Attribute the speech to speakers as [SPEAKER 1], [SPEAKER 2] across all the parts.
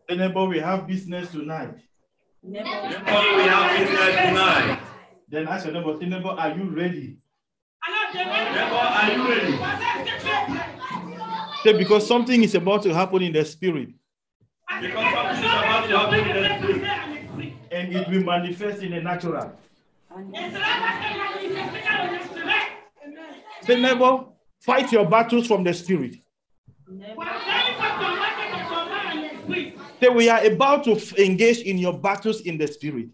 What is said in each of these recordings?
[SPEAKER 1] Neighbor, we have business tonight.
[SPEAKER 2] Neighbor, we have business tonight.
[SPEAKER 1] Then ask your neighbor, are you ready?
[SPEAKER 2] Neighbor, are you ready?
[SPEAKER 1] Say, because something is about to happen in the spirit.
[SPEAKER 2] Because something is about to happen in the spirit.
[SPEAKER 1] And it will manifest in the natural. Say, neighbor, fight your battles from the spirit. Say, we are about to engage in your battles in the spirit.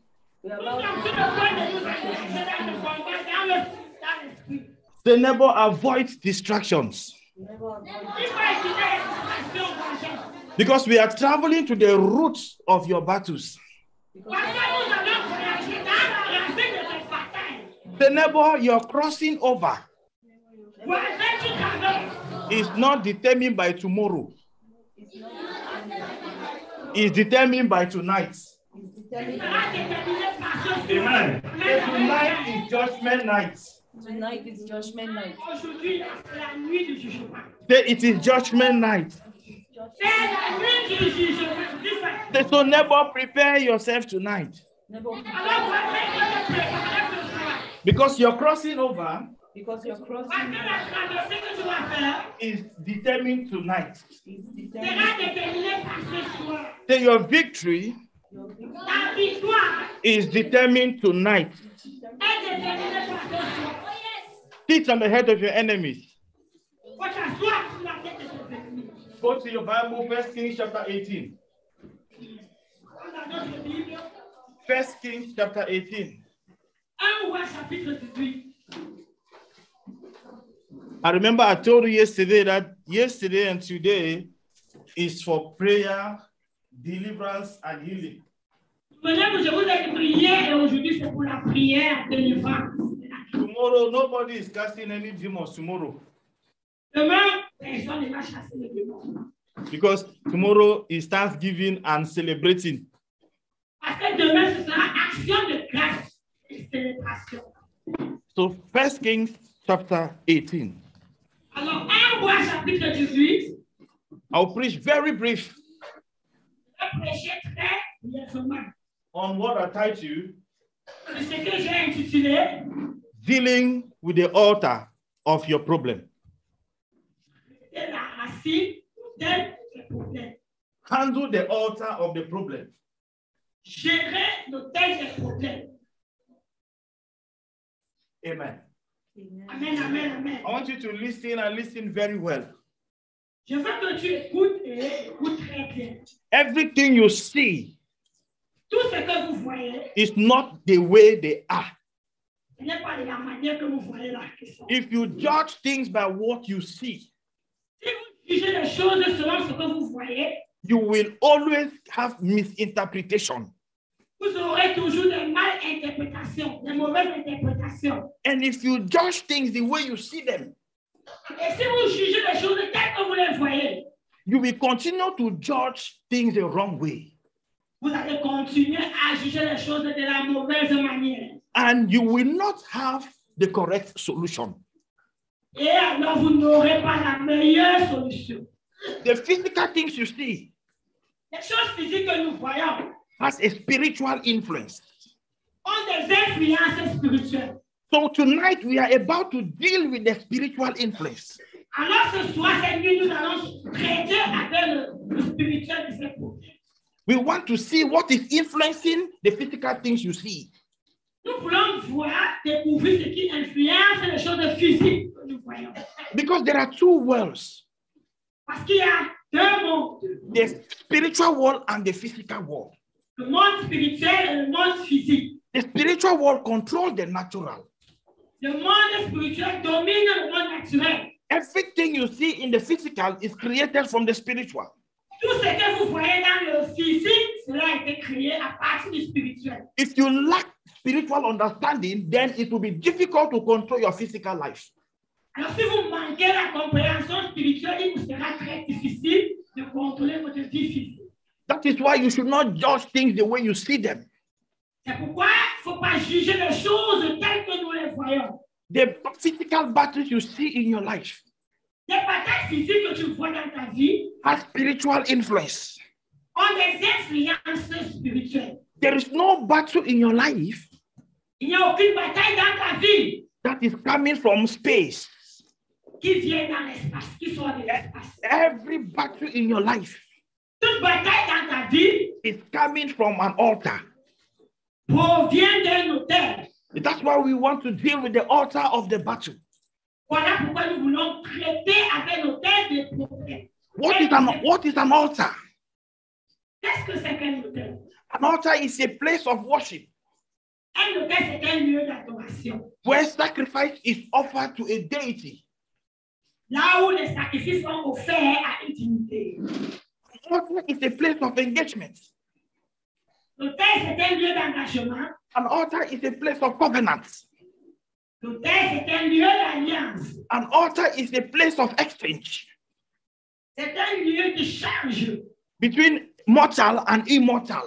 [SPEAKER 1] Say, neighbor, avoid distractions. Because we are traveling to the roots of your battles. The neighbor, you're crossing over is not determined by tomorrow. It's determined by tonight.
[SPEAKER 2] Amen.
[SPEAKER 1] Tonight is judgment night.
[SPEAKER 3] Tonight is judgment night.
[SPEAKER 1] Say it is judgment night. So neighbor, prepare yourself tonight. Because you're crossing over.
[SPEAKER 3] Because you're crossing
[SPEAKER 1] is determined tonight. Say your victory is determined tonight. Sit on the head of your enemies. Go to your Bible, 1 Kings chapter 18. 1 Kings chapter 18. I remember I told you yesterday that yesterday and today is for prayer, deliverance, and healing. Tomorrow, nobody is casting any demons tomorrow. Because tomorrow is Thanksgiving and celebrating. So 1 Kings chapter 18. I'll preach very brief on what I titled dealing with the altar of your problem. Handle the altar of the problem. Amen.
[SPEAKER 4] Amen, amen, amen.
[SPEAKER 1] I want you to listen and listen very well.
[SPEAKER 4] Je veux que tu écoutes et écoutes très bien.
[SPEAKER 1] Everything you see
[SPEAKER 4] Tout ce que vous voyez
[SPEAKER 1] is not the way they are.
[SPEAKER 4] ce n'est pas de la manière que vous voyez la question.
[SPEAKER 1] If you judge things by what you see,
[SPEAKER 4] Si vous jugez les choses selon ce que vous voyez,
[SPEAKER 1] you will always have misinterpretation.
[SPEAKER 4] vous aurez toujours des malinterprétations, des mauvaises interprétations.
[SPEAKER 1] And if you judge things the way you see them,
[SPEAKER 4] Et si vous jugez les choses telles que vous les voyez,
[SPEAKER 1] you will continue to judge things the wrong way.
[SPEAKER 4] vous allez continuer à juger les choses de la mauvaise manière.
[SPEAKER 1] And you will not have the correct solution.
[SPEAKER 4] Et alors vous n'aurez pas la meilleure solution.
[SPEAKER 1] The physical things you see
[SPEAKER 4] Les choses physiques que nous voyons
[SPEAKER 1] has a spiritual influence.
[SPEAKER 4] ont des influences spirituelles.
[SPEAKER 1] So tonight we are about to deal with the spiritual influence.
[SPEAKER 4] Alors ce soir, cette nuit, nous allons traiter avec le spirituel de ces problèmes.
[SPEAKER 1] We want to see what is influencing the physical things you see.
[SPEAKER 4] Nous voulons voir, découvrir ce qui influence les choses physiques que nous voyons.
[SPEAKER 1] Because there are two worlds,
[SPEAKER 4] Parce qu'il y a deux mondes,
[SPEAKER 1] the spiritual world and the physical world.
[SPEAKER 4] le monde spirituel et le monde physique.
[SPEAKER 1] The spiritual world controls the natural.
[SPEAKER 4] Le monde spirituel domine le monde naturel.
[SPEAKER 1] Everything you see in the physical is created from the spiritual.
[SPEAKER 4] Tout ce que vous voyez dans le physique, cela a été créé à partir du spirituel.
[SPEAKER 1] If you lack spiritual understanding, then it will be difficult to control your physical life.
[SPEAKER 4] Alors si vous manquez la compréhension spirituelle, il vous sera très difficile de contrôler votre vie physique.
[SPEAKER 1] That is why you should not judge things the way you see them.
[SPEAKER 4] C'est pourquoi il ne faut pas juger les choses telles que nous les voyons.
[SPEAKER 1] The physical battles you see in your life
[SPEAKER 4] Les batailles physiques que tu vois dans ta vie
[SPEAKER 1] has spiritual influence.
[SPEAKER 4] ont des influences spirituelles.
[SPEAKER 1] There is no battle in your life
[SPEAKER 4] Il n'y a aucune bataille dans ta vie
[SPEAKER 1] that is coming from space.
[SPEAKER 4] qui vient dans l'espace, qui sort de l'espace.
[SPEAKER 1] Every battle in your life
[SPEAKER 4] Toute bataille dans ta vie
[SPEAKER 1] is coming from an altar.
[SPEAKER 4] provient d'un autel.
[SPEAKER 1] That's why we want to deal with the altar of the battle.
[SPEAKER 4] Voilà pourquoi nous voulons traiter avec l'autel des problèmes.
[SPEAKER 1] What is an altar?
[SPEAKER 4] Qu'est-ce que c'est qu'un autel?
[SPEAKER 1] An altar is a place of worship
[SPEAKER 4] Un autel, c'est un lieu d'adoration.
[SPEAKER 1] where sacrifice is offered to a deity.
[SPEAKER 4] Là où les sacrifices sont offerts à une divinité.
[SPEAKER 1] An altar is a place of engagement.
[SPEAKER 4] L'autel, c'est un lieu d'engagement.
[SPEAKER 1] An altar is a place of covenant.
[SPEAKER 4] L'autel, c'est un lieu d'alliance.
[SPEAKER 1] An altar is a place of exchange
[SPEAKER 4] C'est un lieu d'échange
[SPEAKER 1] between mortal and immortal,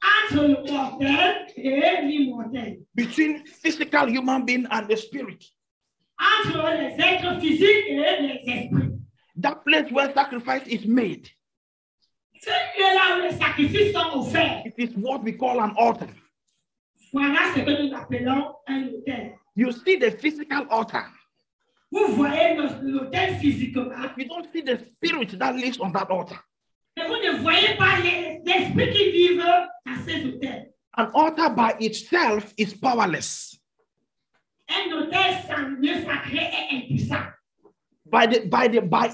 [SPEAKER 4] entre le mortel et l'immortel.
[SPEAKER 1] between physical human being and the spirit.
[SPEAKER 4] Entre les êtres physiques et les esprits.
[SPEAKER 1] That place where sacrifice is made,
[SPEAKER 4] Ce lieu-là où les sacrifices sont offerts,
[SPEAKER 1] it is what we call an altar.
[SPEAKER 4] voilà ce que nous appelons un autel.
[SPEAKER 1] You see the physical altar.
[SPEAKER 4] Vous voyez l'autel physiquement,
[SPEAKER 1] You don't see the spirit that lives on that altar.
[SPEAKER 4] mais vous ne voyez pas les esprits qui vivent dans ces autels.
[SPEAKER 1] An altar by itself is powerless.
[SPEAKER 4] Un autel sans lieu sacré est impuissant.
[SPEAKER 1] By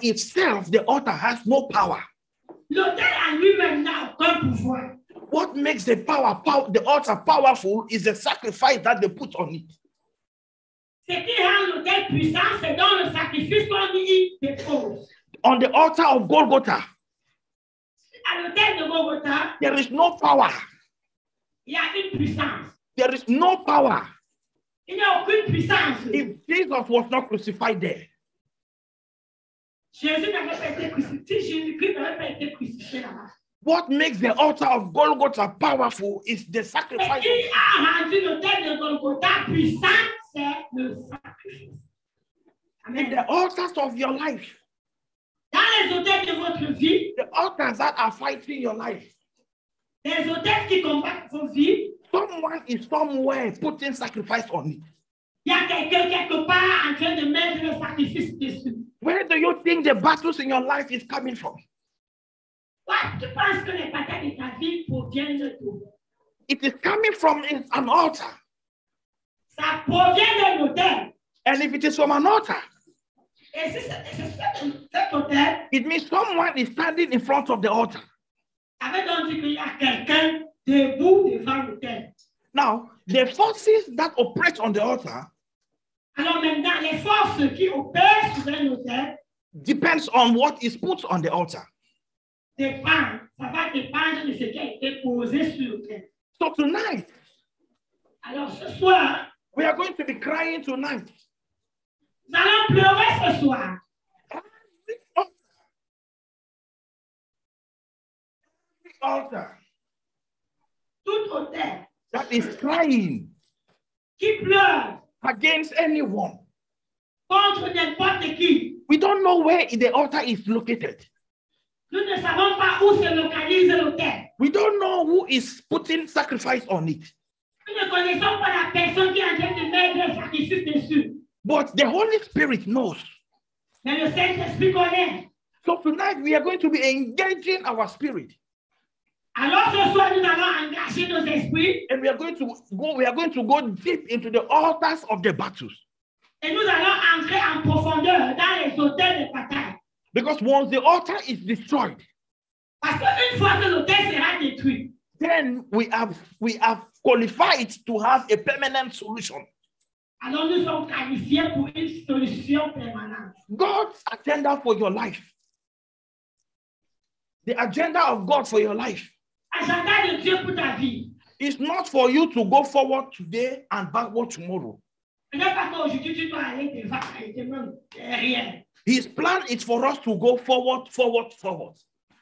[SPEAKER 1] itself, the altar has no power.
[SPEAKER 4] L'autel en lui-même n'a aucun pouvoir.
[SPEAKER 1] What makes the altar powerful is the sacrifice that they put on it.
[SPEAKER 4] Ce qui rend l'autel puissant, c'est dans le sacrifice qu'on y dépose.
[SPEAKER 1] On the altar of Golgotha,
[SPEAKER 4] À l'autel de Golgotha,
[SPEAKER 1] there is no power.
[SPEAKER 4] il y a une puissance.
[SPEAKER 1] There is no power.
[SPEAKER 4] Il n'y a aucune puissance.
[SPEAKER 1] If Jesus was not crucified there,
[SPEAKER 4] Jésus n'avait pas été crucifié. Jésus-Christ n'avait pas été crucifié là-bas.
[SPEAKER 1] what makes the altar of Golgotha powerful is the
[SPEAKER 4] Ce
[SPEAKER 1] sacrifice.
[SPEAKER 4] qui a rendu l'autel de Golgotha puissant, c'est le sacrifice.
[SPEAKER 1] In
[SPEAKER 4] Amen.
[SPEAKER 1] the altars of your life,
[SPEAKER 4] Dans les autels de votre vie,
[SPEAKER 1] the altars that are fighting your life,
[SPEAKER 4] les autels qui combattent vos vies,
[SPEAKER 1] someone is somewhere putting sacrifice on it.
[SPEAKER 4] il y a quelqu'un quelque part en train de mettre le sacrifice dessus.
[SPEAKER 1] Where do you think the battles in your life is coming from?
[SPEAKER 4] Toi, tu penses que les batailles de ta vie proviennent de tout.
[SPEAKER 1] It is coming from an altar.
[SPEAKER 4] Ça provient d'un autel.
[SPEAKER 1] And if it is from an altar,
[SPEAKER 4] Et si c'est cet autel,
[SPEAKER 1] it means someone is standing in front of the altar.
[SPEAKER 4] ça veut donc dire qu'il y a quelqu'un debout devant l'autel.
[SPEAKER 1] Now, the forces that operate on the altar
[SPEAKER 4] Alors maintenant, les forces qui opèrent sur un autel
[SPEAKER 1] depends on what is put on the altar.
[SPEAKER 4] dépendent. Ça va dépendre de ce qui a été posé sur l'autel.
[SPEAKER 1] So tonight,
[SPEAKER 4] Alors ce soir,
[SPEAKER 1] we are going to be crying tonight.
[SPEAKER 4] nous allons pleurer ce soir.
[SPEAKER 1] Every altar
[SPEAKER 4] Tout autel
[SPEAKER 1] that is crying
[SPEAKER 4] qui pleure
[SPEAKER 1] against anyone.
[SPEAKER 4] contre n'importe qui.
[SPEAKER 1] We don't know where the altar is located.
[SPEAKER 4] Nous ne savons pas où se localise l'autel.
[SPEAKER 1] We don't know who is putting sacrifice on it.
[SPEAKER 4] Nous ne connaissons pas la personne qui est en train de mettre le sacrifice dessus.
[SPEAKER 1] But the Holy Spirit knows.
[SPEAKER 4] Mais le Saint-Esprit connaît.
[SPEAKER 1] So tonight we are going to be engaging our spirit.
[SPEAKER 4] Alors ce soir, nous allons engager nos esprits
[SPEAKER 1] And we are going to go deep into the altars of the battles.
[SPEAKER 4] et nous allons entrer en profondeur dans les autels de bataille.
[SPEAKER 1] Because once the altar is destroyed,
[SPEAKER 4] Parce qu'une fois que l'autel sera détruit,
[SPEAKER 1] then we have qualified to have a permanent solution.
[SPEAKER 4] alors nous sommes qualifiés pour une solution permanente.
[SPEAKER 1] God's agenda for your life, the agenda of God for your life,
[SPEAKER 4] Agenda de Dieu pour ta vie.
[SPEAKER 1] is not for you to go forward today and backward tomorrow.
[SPEAKER 4] Ce n'est pas qu'aujourd'hui tu dois aller devant et même derrière.
[SPEAKER 1] His plan is for us to go forward, forward, forward.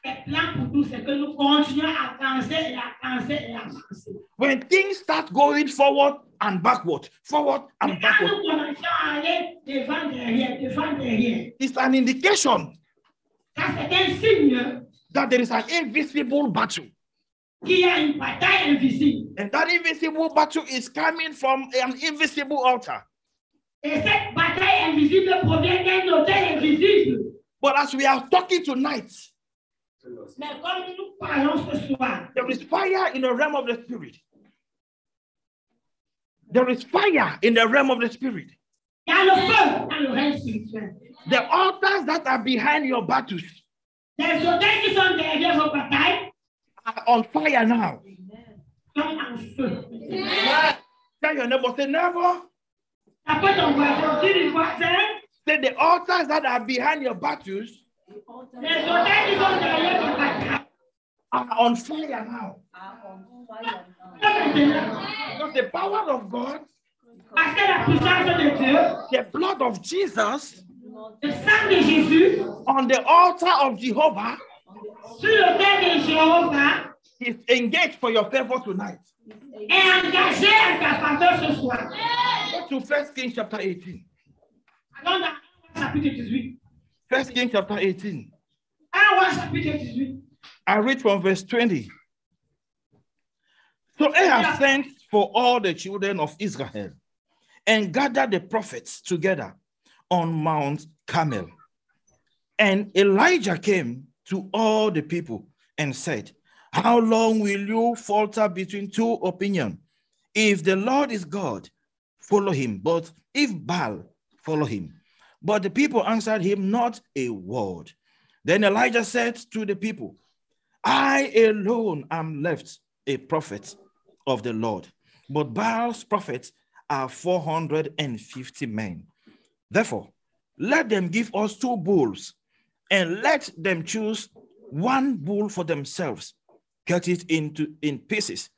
[SPEAKER 4] Le plan pour nous, c'est que nous continuons à avancer et à avancer et à avancer.
[SPEAKER 1] When things start going forward and backward, forward and
[SPEAKER 4] Quand
[SPEAKER 1] backward,
[SPEAKER 4] nous commençons à aller devant derrière,
[SPEAKER 1] it's an indication
[SPEAKER 4] ça c'est un signe
[SPEAKER 1] that there is an invisible battle.
[SPEAKER 4] qu'il y a une bataille invisible.
[SPEAKER 1] And that invisible battle is coming from an invisible altar.
[SPEAKER 4] Et cette bataille invisible provient d'un autel invisible.
[SPEAKER 1] But as we are talking tonight,
[SPEAKER 4] Mais comme nous parlons ce soir,
[SPEAKER 1] there is fire in the realm of the spirit. There is fire in the realm of the spirit.
[SPEAKER 4] il y a le feu dans le règne spirituel.
[SPEAKER 1] The altars that are behind your battles
[SPEAKER 4] Les autels qui sont derrière vos batailles
[SPEAKER 1] are on fire now.
[SPEAKER 4] sont en feu.
[SPEAKER 1] Tell your neighbor, say neighbor,
[SPEAKER 4] Après ton voisin, dis le voisin,
[SPEAKER 1] say the altars that are behind your battles
[SPEAKER 4] les autels qui sont derrière vos batailles
[SPEAKER 1] are on fire now.
[SPEAKER 3] On fire now.
[SPEAKER 4] maintenant.
[SPEAKER 1] Because the power of God,
[SPEAKER 4] Parce que la puissance de Dieu,
[SPEAKER 1] the blood of Jesus
[SPEAKER 4] le sang de Jésus,
[SPEAKER 1] on the altar of Jehovah
[SPEAKER 4] sur l'autel de Jéhovah,
[SPEAKER 1] is engaged for your favor tonight.
[SPEAKER 4] est engagé en ta faveur ce soir.
[SPEAKER 1] Go to 1 Kings chapter 18.
[SPEAKER 4] Allons dans 1 chapitre 18.
[SPEAKER 1] 1 Kings chapter 18.
[SPEAKER 4] 1 chapitre 18.
[SPEAKER 1] I read from verse 20. So Ahab sent for all the children of Israel and gathered the prophets together on Mount Carmel. And Elijah came to all the people and said, how long will you falter between two opinions? If the Lord is God, follow him. But if Baal, follow him. But the people answered him not a word. Then Elijah said to the people, I alone am left a prophet of the Lord, but Baal's prophets are 450 men. Therefore, let them give us 2 bulls, and let them choose 1 bull for themselves, cut it in pieces,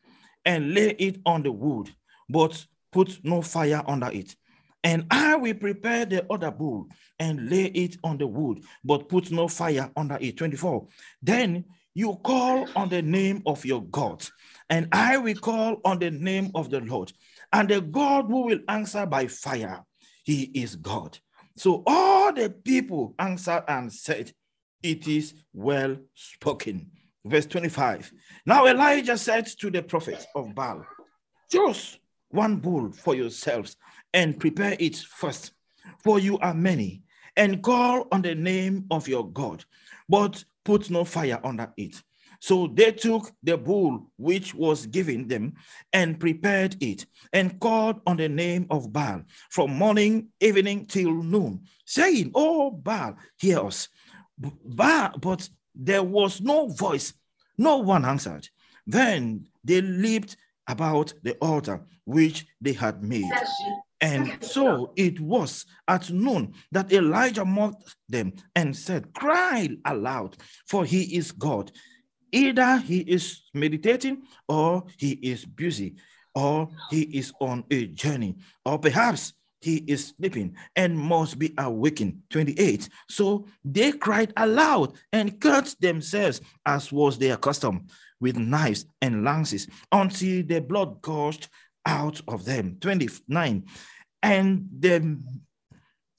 [SPEAKER 1] and lay it on the wood, but put no fire under it. And I will prepare the other bull and lay it on the wood, but put no fire under it. 24. Then you call on the name of your God, and I will call on the name of the Lord, and the God who will answer by fire, he is God. So all the people answered and said, it is well spoken. Verse 25. Now Elijah said to the prophets of Baal, choose 1 bull for yourselves and prepare it first, for you are many, and call on the name of your God, but put no fire under it. So they took the bull which was given them and prepared it and called on the name of Baal from morning, evening till noon, saying, oh Baal, hear us. But there was no voice, no one answered. Then they leaped about the altar which they had made. And so it was at noon that Elijah mocked them and said, cry aloud, for he is God. Either he is meditating, or he is busy, or he is on a journey, or perhaps he is sleeping and must be awakened. 28. So they cried aloud and cut themselves, as was their custom, with knives and lances, until the blood gushed out of them. 29. And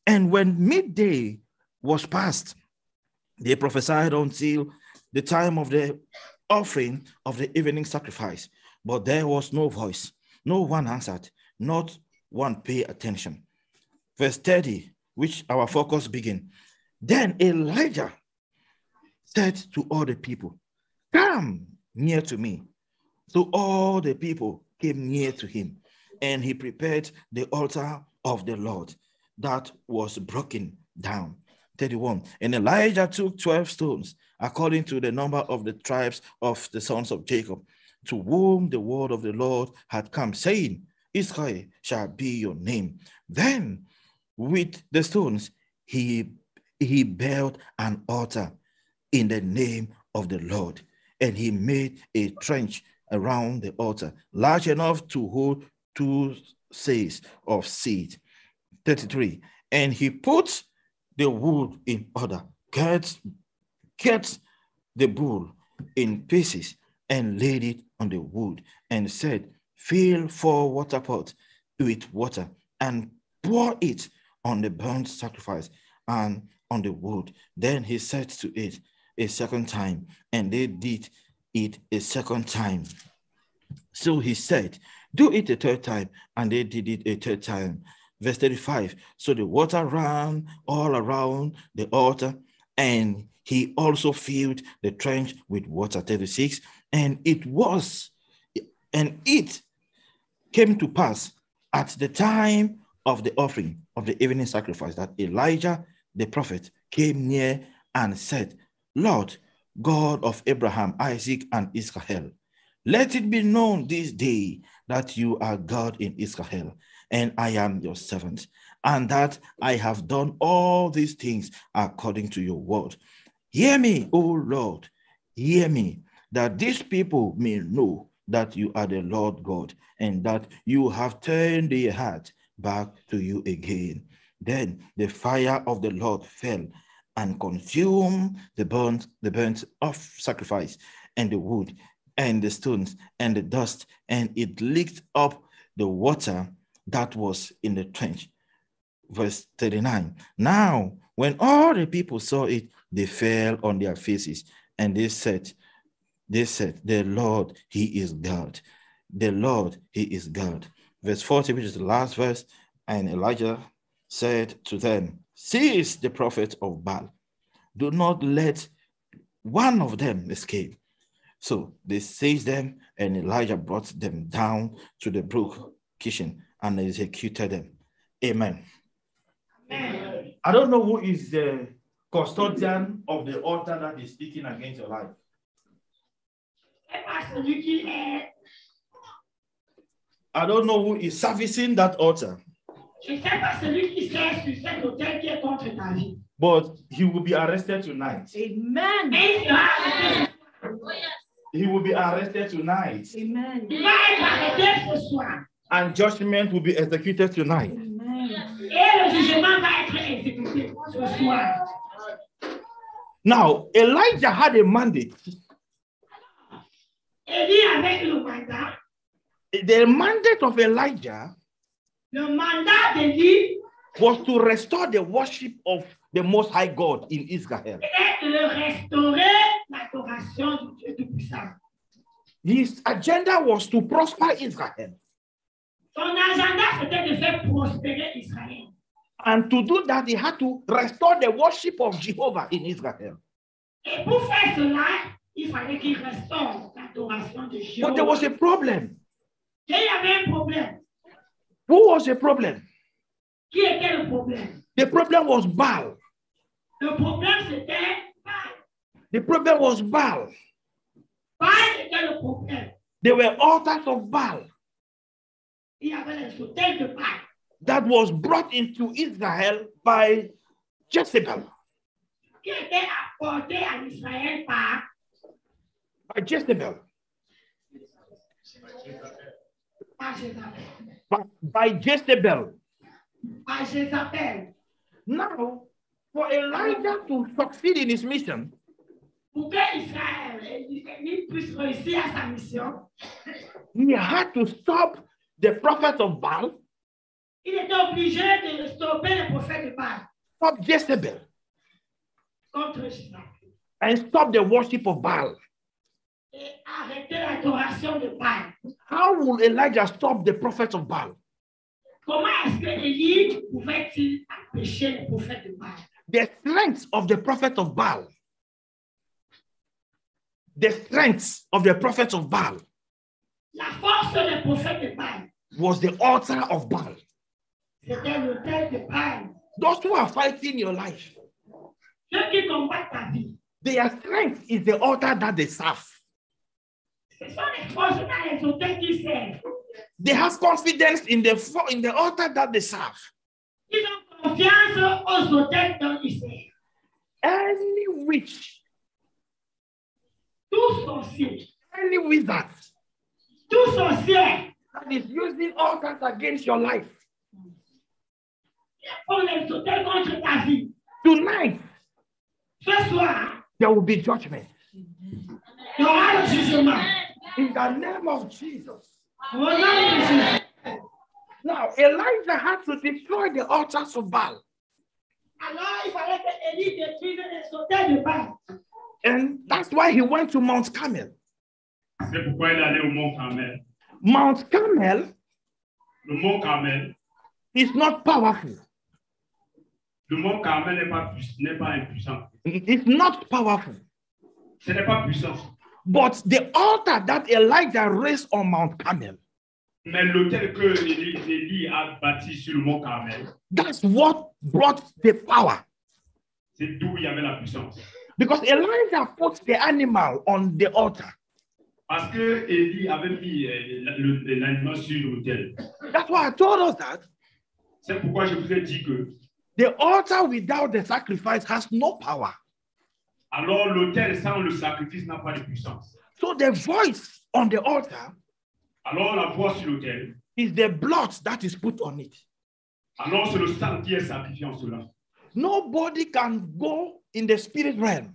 [SPEAKER 1] when midday was past, they prophesied until the time of the offering of the evening sacrifice. But there was no voice, no one answered, not one paid attention. Verse 30, which our focus begins. Then Elijah said to all the people, come near to me. So all the people came near to him, and he prepared the altar of the Lord that was broken down. 31. And Elijah took 12 stones, according to the number of the tribes of the sons of Jacob, to whom the word of the Lord had come, saying, Israel shall be your name. Then with the stones he built an altar in the name of the Lord, and he made a trench around the altar, large enough to hold 2 seahs of seed. 33. And he put the wood in order, cut the bull in pieces, and laid it on the wood, and said, fill 4 water pots with water, and pour it on the burnt sacrifice and on the wood. Then he said to it, a second time, and they did it a second time. So he said, do it a third time, and they did it a third time. Verse 35, so the water ran all around the altar, and he also filled the trench with water. 36, and it came to pass at the time of the offering of the evening sacrifice that Elijah the prophet came near and said, Lord, God of Abraham, Isaac, and Israel, let it be known this day that you are God in Israel, and I am your servant, and that I have done all these things according to your word. Hear me, O Lord, hear me, that these people may know that you are the Lord God, and that you have turned their heart back to you again. Then the fire of the Lord fell and consumed the burnt of sacrifice, and the wood, and the stones, and the dust, and it licked up the water that was in the trench. Verse 39. Now, when all the people saw it, they fell on their faces, and they said, the Lord, he is God. The Lord, he is God. Verse 40, which is the last verse, and Elijah said to them, seize the prophet of Baal. Do not let one of them escape. So they seized them, and Elijah brought them down to the brook Kishon and executed them. Amen.
[SPEAKER 4] Amen.
[SPEAKER 1] I don't know who is the custodian of the altar that is speaking against your life. I don't know who is servicing that altar. But he will be arrested tonight.
[SPEAKER 3] Amen.
[SPEAKER 1] He will be arrested tonight.
[SPEAKER 3] Amen.
[SPEAKER 1] And judgment will be executed tonight.
[SPEAKER 3] Amen.
[SPEAKER 1] Now, Elijah had a mandate. The mandate of Elijah was to restore the worship of the Most High God in Israel. His agenda was to prosper Israel. And to do that, he had to restore the worship of Jehovah in Israel. But there was a problem. Who was the problem? The problem was Baal. The problem was Baal. There were altars of Baal that was brought into Israel by Jezebel. By Jezebel. By Jezebel. Now, for Elijah to succeed in his mission, he had to stop the prophets of Baal. Stop Jezebel. And stop the worship of Baal. How will Elijah stop the prophets of Baal? The strength of the prophet of Baal. The strength of the prophet of Baal was the altar of Baal. Those who are fighting your life, their strength is the altar that they serve. They have confidence in the altar that they serve. Any witch, any wizard that is using altars against your life, tonight, there will be judgment. In the name of Jesus. Now, Elijah had to destroy the altars of Baal. And that's why he went to Mount Carmel.
[SPEAKER 2] C'est pourquoi il est allé au mont Carmel.
[SPEAKER 1] Mount Carmel
[SPEAKER 2] Le mont Carmel,
[SPEAKER 1] is not powerful.
[SPEAKER 2] le mont Carmel n'est pas impuissant.
[SPEAKER 1] It's not powerful.
[SPEAKER 2] Ce n'est pas puissant.
[SPEAKER 1] But the altar that Elijah raised on Mount Carmel,
[SPEAKER 2] Mais l'autel que Élie a bâti sur le mont Carmel,
[SPEAKER 1] that's what brought the power.
[SPEAKER 2] c'est d'où il y avait la puissance.
[SPEAKER 1] Because Elijah put the animal on the altar.
[SPEAKER 2] Parce que Élie avait mis l'animal sur l'autel.
[SPEAKER 1] That's why I told us that
[SPEAKER 2] C'est pourquoi je vous ai dit que
[SPEAKER 1] the altar without the sacrifice has no power.
[SPEAKER 2] alors l'autel sans le sacrifice n'a pas de puissance.
[SPEAKER 1] So the voice on the altar
[SPEAKER 2] Alors la voix sur l'autel,
[SPEAKER 1] is the blood that is put on it.
[SPEAKER 2] alors c'est le sang qui est sacrifié en cela.
[SPEAKER 1] Nobody can go in the spirit realm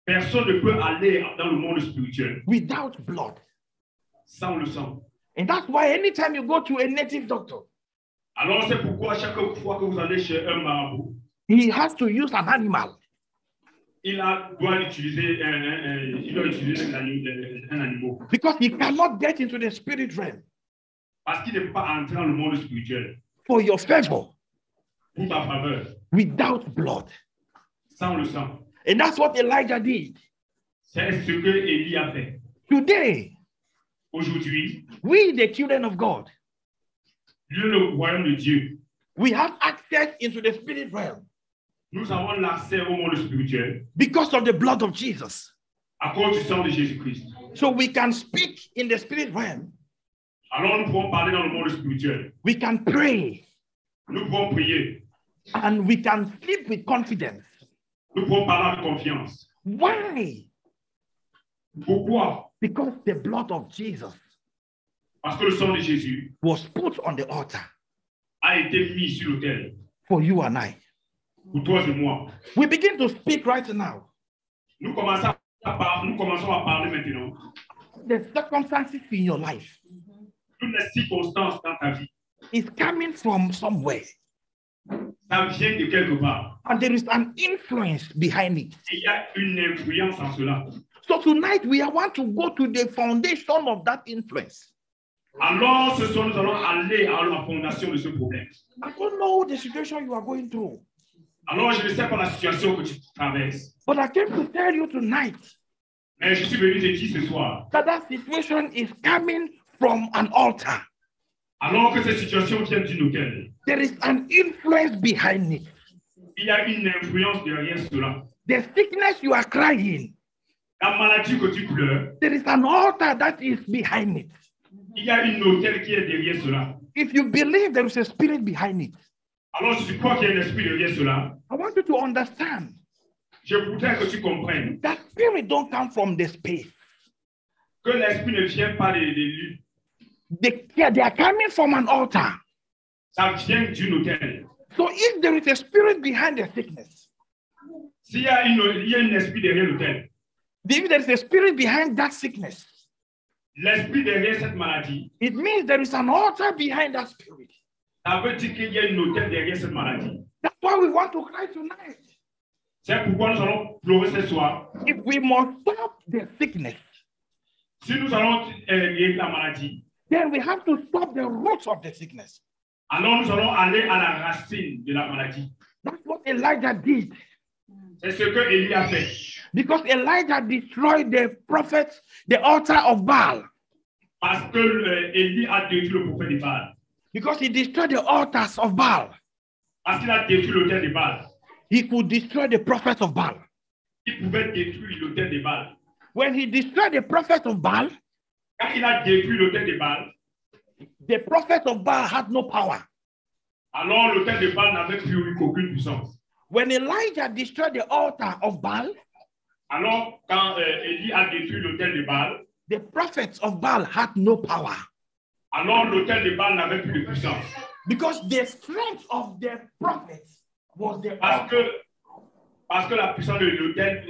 [SPEAKER 2] Personne ne peut aller dans le monde spirituel
[SPEAKER 1] without blood.
[SPEAKER 2] sans le sang.
[SPEAKER 1] And that's why anytime you go to a native doctor,
[SPEAKER 2] Alors c'est pourquoi chaque fois que vous allez chez un marabout,
[SPEAKER 1] he has to use an animal.
[SPEAKER 2] doit utiliser un animal.
[SPEAKER 1] Because he cannot get into the spirit realm
[SPEAKER 2] Parce qu'il n'est pas entré dans le monde spirituel
[SPEAKER 1] for your favor
[SPEAKER 2] pour ta faveur,
[SPEAKER 1] without blood.
[SPEAKER 2] sans le sang.
[SPEAKER 1] And that's what Elijah did.
[SPEAKER 2] C'est ce que Élie a fait.
[SPEAKER 1] Today,
[SPEAKER 2] Aujourd'hui,
[SPEAKER 1] we, the children of God,
[SPEAKER 2] le royaume de Dieu,
[SPEAKER 1] we have access into the spirit realm
[SPEAKER 2] nous avons l'accès au monde spirituel
[SPEAKER 1] because of the blood of Jesus.
[SPEAKER 2] à cause du sang de Jésus-Christ.
[SPEAKER 1] So we can speak in the spirit realm.
[SPEAKER 2] Alors nous pouvons parler dans le monde spirituel.
[SPEAKER 1] We can pray
[SPEAKER 2] Nous pouvons prier.
[SPEAKER 1] and we can sleep with confidence.
[SPEAKER 2] Nous pouvons parler avec confiance.
[SPEAKER 1] Why?
[SPEAKER 2] Pourquoi?
[SPEAKER 1] Because the blood of Jesus
[SPEAKER 2] Parce que le sang de Jésus
[SPEAKER 1] was put on the altar
[SPEAKER 2] a été mis sur l'autel
[SPEAKER 1] for you and I.
[SPEAKER 2] pour toi et moi.
[SPEAKER 1] We begin to speak right now.
[SPEAKER 2] Nous commençons à parler maintenant.
[SPEAKER 1] The circumstances in your life
[SPEAKER 2] Toutes les circonstances dans ta vie,
[SPEAKER 1] is coming from somewhere,
[SPEAKER 2] ça vient de quelque part.
[SPEAKER 1] and there is an influence behind it.
[SPEAKER 2] Il y a une influence en cela.
[SPEAKER 1] So tonight we want to go to the foundation of that influence.
[SPEAKER 2] Alors, ce soir, nous allons aller à la fondation de ce problème.
[SPEAKER 1] I don't know the situation you are going through,
[SPEAKER 2] Alors, je ne sais pas la situation que tu traverses,
[SPEAKER 1] but I came to tell you tonight
[SPEAKER 2] mais je suis venu te dire ce soir,
[SPEAKER 1] that that situation is coming from an altar.
[SPEAKER 2] alors que cette situation vient d'une autel,
[SPEAKER 1] There is an influence behind it.
[SPEAKER 2] il y a une influence derrière cela.
[SPEAKER 1] The sickness you are crying,
[SPEAKER 2] La maladie que tu pleures,
[SPEAKER 1] there is an altar that is behind it.
[SPEAKER 2] il y a une autel qui est derrière cela.
[SPEAKER 1] If you believe there is a spirit behind it,
[SPEAKER 2] Alors, si tu crois qu'il y a un esprit derrière cela,
[SPEAKER 1] I want you to understand
[SPEAKER 2] je voudrais que tu comprennes
[SPEAKER 1] that spirit don't come from the space.
[SPEAKER 2] que l'esprit ne vient pas des lieux.
[SPEAKER 1] They are coming from an altar.
[SPEAKER 2] Ça vient d'une autel.
[SPEAKER 1] So if there is a spirit behind the sickness,
[SPEAKER 2] S'il y a un esprit derrière l'autel,
[SPEAKER 1] if there is a spirit behind that sickness,
[SPEAKER 2] l'esprit derrière cette maladie,
[SPEAKER 1] it means there is an altar behind that spirit.
[SPEAKER 2] ça veut dire qu'il y a une autel derrière cette maladie.
[SPEAKER 1] That's why we want to cry tonight.
[SPEAKER 2] C'est pourquoi nous allons pleurer ce soir.
[SPEAKER 1] If we must stop the sickness,
[SPEAKER 2] Si nous allons guérir la maladie,
[SPEAKER 1] then we have to stop the roots of the sickness.
[SPEAKER 2] alors nous allons aller à la racine de la maladie.
[SPEAKER 1] That's what Elijah did.
[SPEAKER 2] C'est ce que Élie a fait.
[SPEAKER 1] Because Elijah destroyed the prophets, the altar of Baal.
[SPEAKER 2] Parce que Élie a détruit le prophète de Baal.
[SPEAKER 1] Because he destroyed the altars of Baal,
[SPEAKER 2] Parce qu'il a détruit l'autel de Baal.
[SPEAKER 1] he could destroy the prophets of Baal.
[SPEAKER 2] Il pouvait détruire l'autel de Baal.
[SPEAKER 1] When he destroyed the prophets of Baal,
[SPEAKER 2] Quand il a détruit l'autel de Baal,
[SPEAKER 1] the prophets of Baal had no power.
[SPEAKER 2] alors l'autel de Baal n'avait plus aucune puissance.
[SPEAKER 1] When Elijah destroyed the altar of Baal,
[SPEAKER 2] Alors quand Élie a détruit l'autel de Baal,
[SPEAKER 1] the prophets of Baal had no power.
[SPEAKER 2] alors l'autel de Baal n'avait plus de puissance.
[SPEAKER 1] Because the strength of the prophets was the
[SPEAKER 2] Parce
[SPEAKER 1] altar.
[SPEAKER 2] que la puissance de l'autel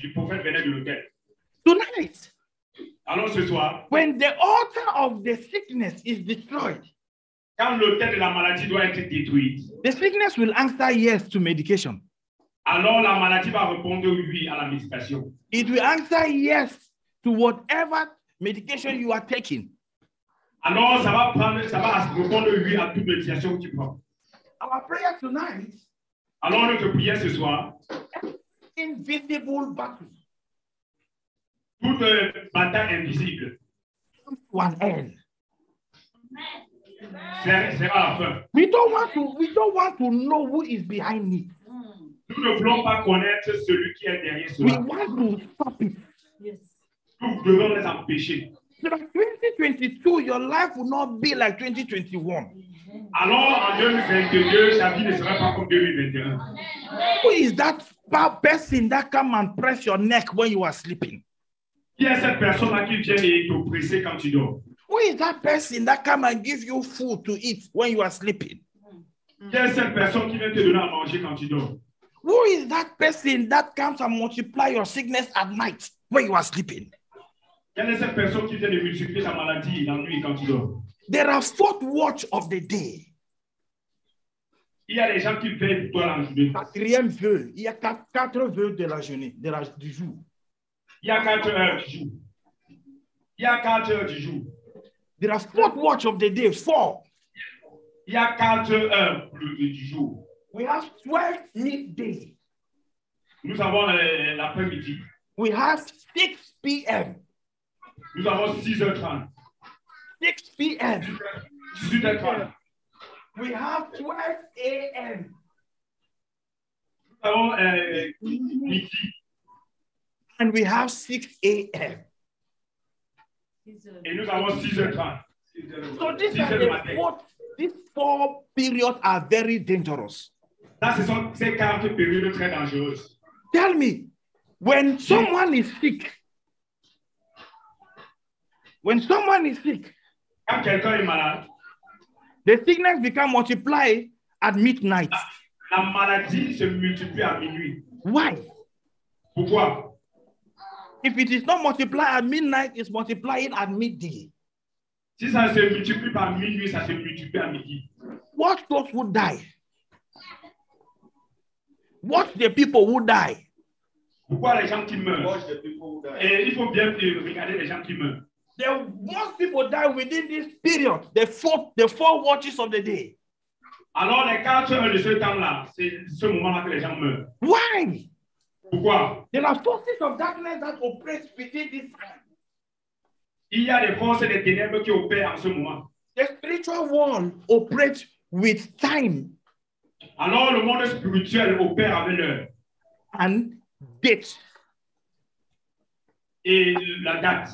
[SPEAKER 2] du prophète venait de l'autel.
[SPEAKER 1] Tonight,
[SPEAKER 2] Alors ce soir,
[SPEAKER 1] when the altar of the sickness is destroyed,
[SPEAKER 2] quand l'autel de la maladie doit être détruit,
[SPEAKER 1] the sickness will answer yes to medication.
[SPEAKER 2] alors la maladie va répondre oui à la médication.
[SPEAKER 1] It will answer yes to whatever medication you are taking.
[SPEAKER 2] Alors ça va répondre oui à toute médication que tu prends.
[SPEAKER 1] Our prayer tonight,
[SPEAKER 2] Alors notre prière ce soir,
[SPEAKER 1] invisible battle,
[SPEAKER 2] toute bataille invisible
[SPEAKER 1] comes to an end.
[SPEAKER 2] sera la fin.
[SPEAKER 1] We don't want to know who is behind it.
[SPEAKER 2] Nous ne voulons pas connaître celui qui est derrière
[SPEAKER 1] We
[SPEAKER 2] cela.
[SPEAKER 1] want to stop it.
[SPEAKER 2] Nous devons les empêcher.
[SPEAKER 1] So that 2022, your life will not be like 2021.
[SPEAKER 2] Alors en 2022, ta vie ne sera pas comme 2021.
[SPEAKER 1] Who is that person that come and press your neck when you are sleeping?
[SPEAKER 2] Qui est cette personne-là qui vient et t'oppresser quand tu dors?
[SPEAKER 1] Who is that person that come and give you food to eat when you are sleeping?
[SPEAKER 2] Qui est cette personne qui vient te donner à manger quand tu dors?
[SPEAKER 1] Who is that person that comes and multiply your sickness at night when you are sleeping?
[SPEAKER 2] Quelle est cette personne qui vient de multiplier ta maladie la nuit quand tu dors?
[SPEAKER 1] There are 4th watch of the day.
[SPEAKER 2] Il y a des gens qui veillent pour toi la journée.
[SPEAKER 1] 4e vœu. Il y a 4 vœux de la journée, du jour.
[SPEAKER 2] Il y a 4 heures du jour. Il y a 4 heures du jour.
[SPEAKER 1] There are 4th watch of the day, 4.
[SPEAKER 2] Il y a 4 heures du jour.
[SPEAKER 1] We have 12 midday.
[SPEAKER 2] Nous avons l'après-midi.
[SPEAKER 1] We have 6 p.m.
[SPEAKER 2] Nous avons 6h30.
[SPEAKER 1] 6 p.m.
[SPEAKER 2] 18h30.
[SPEAKER 1] We have 12 a.m.
[SPEAKER 2] Nous avons midi.
[SPEAKER 1] And we have 6 a.m.
[SPEAKER 2] Et nous avons 6h30.
[SPEAKER 1] So these 4 periods are very dangerous.
[SPEAKER 2] Là, ce sont ces 4 périodes très dangereuses.
[SPEAKER 1] Tell me, when someone is sick,
[SPEAKER 2] Quand quelqu'un est malade,
[SPEAKER 1] the sickness becomes multiplied at midnight.
[SPEAKER 2] la maladie se multiplie à minuit.
[SPEAKER 1] Why?
[SPEAKER 2] Pourquoi?
[SPEAKER 1] If it is not multiplied at midnight, it's multiplying at midday.
[SPEAKER 2] Si ça se multiplie par minuit, ça se multiplie à midi.
[SPEAKER 1] Watch those who die. Watch the people who die.
[SPEAKER 2] Pourquoi les gens qui meurent? Et il faut bien regarder les gens qui meurent.
[SPEAKER 1] Most people die within this period, the 4 watches of the day.
[SPEAKER 2] Alors, les 4 heures de ce temps-là, c'est ce moment-là que les gens meurent.
[SPEAKER 1] Why?
[SPEAKER 2] Pourquoi?
[SPEAKER 1] There are forces of darkness that operate within this time.
[SPEAKER 2] Il y a des forces et des ténèbres qui opèrent en ce moment.
[SPEAKER 1] The spiritual world operates with time
[SPEAKER 2] Alors, le monde spirituel opère avec l'heure
[SPEAKER 1] and date.
[SPEAKER 2] et la date.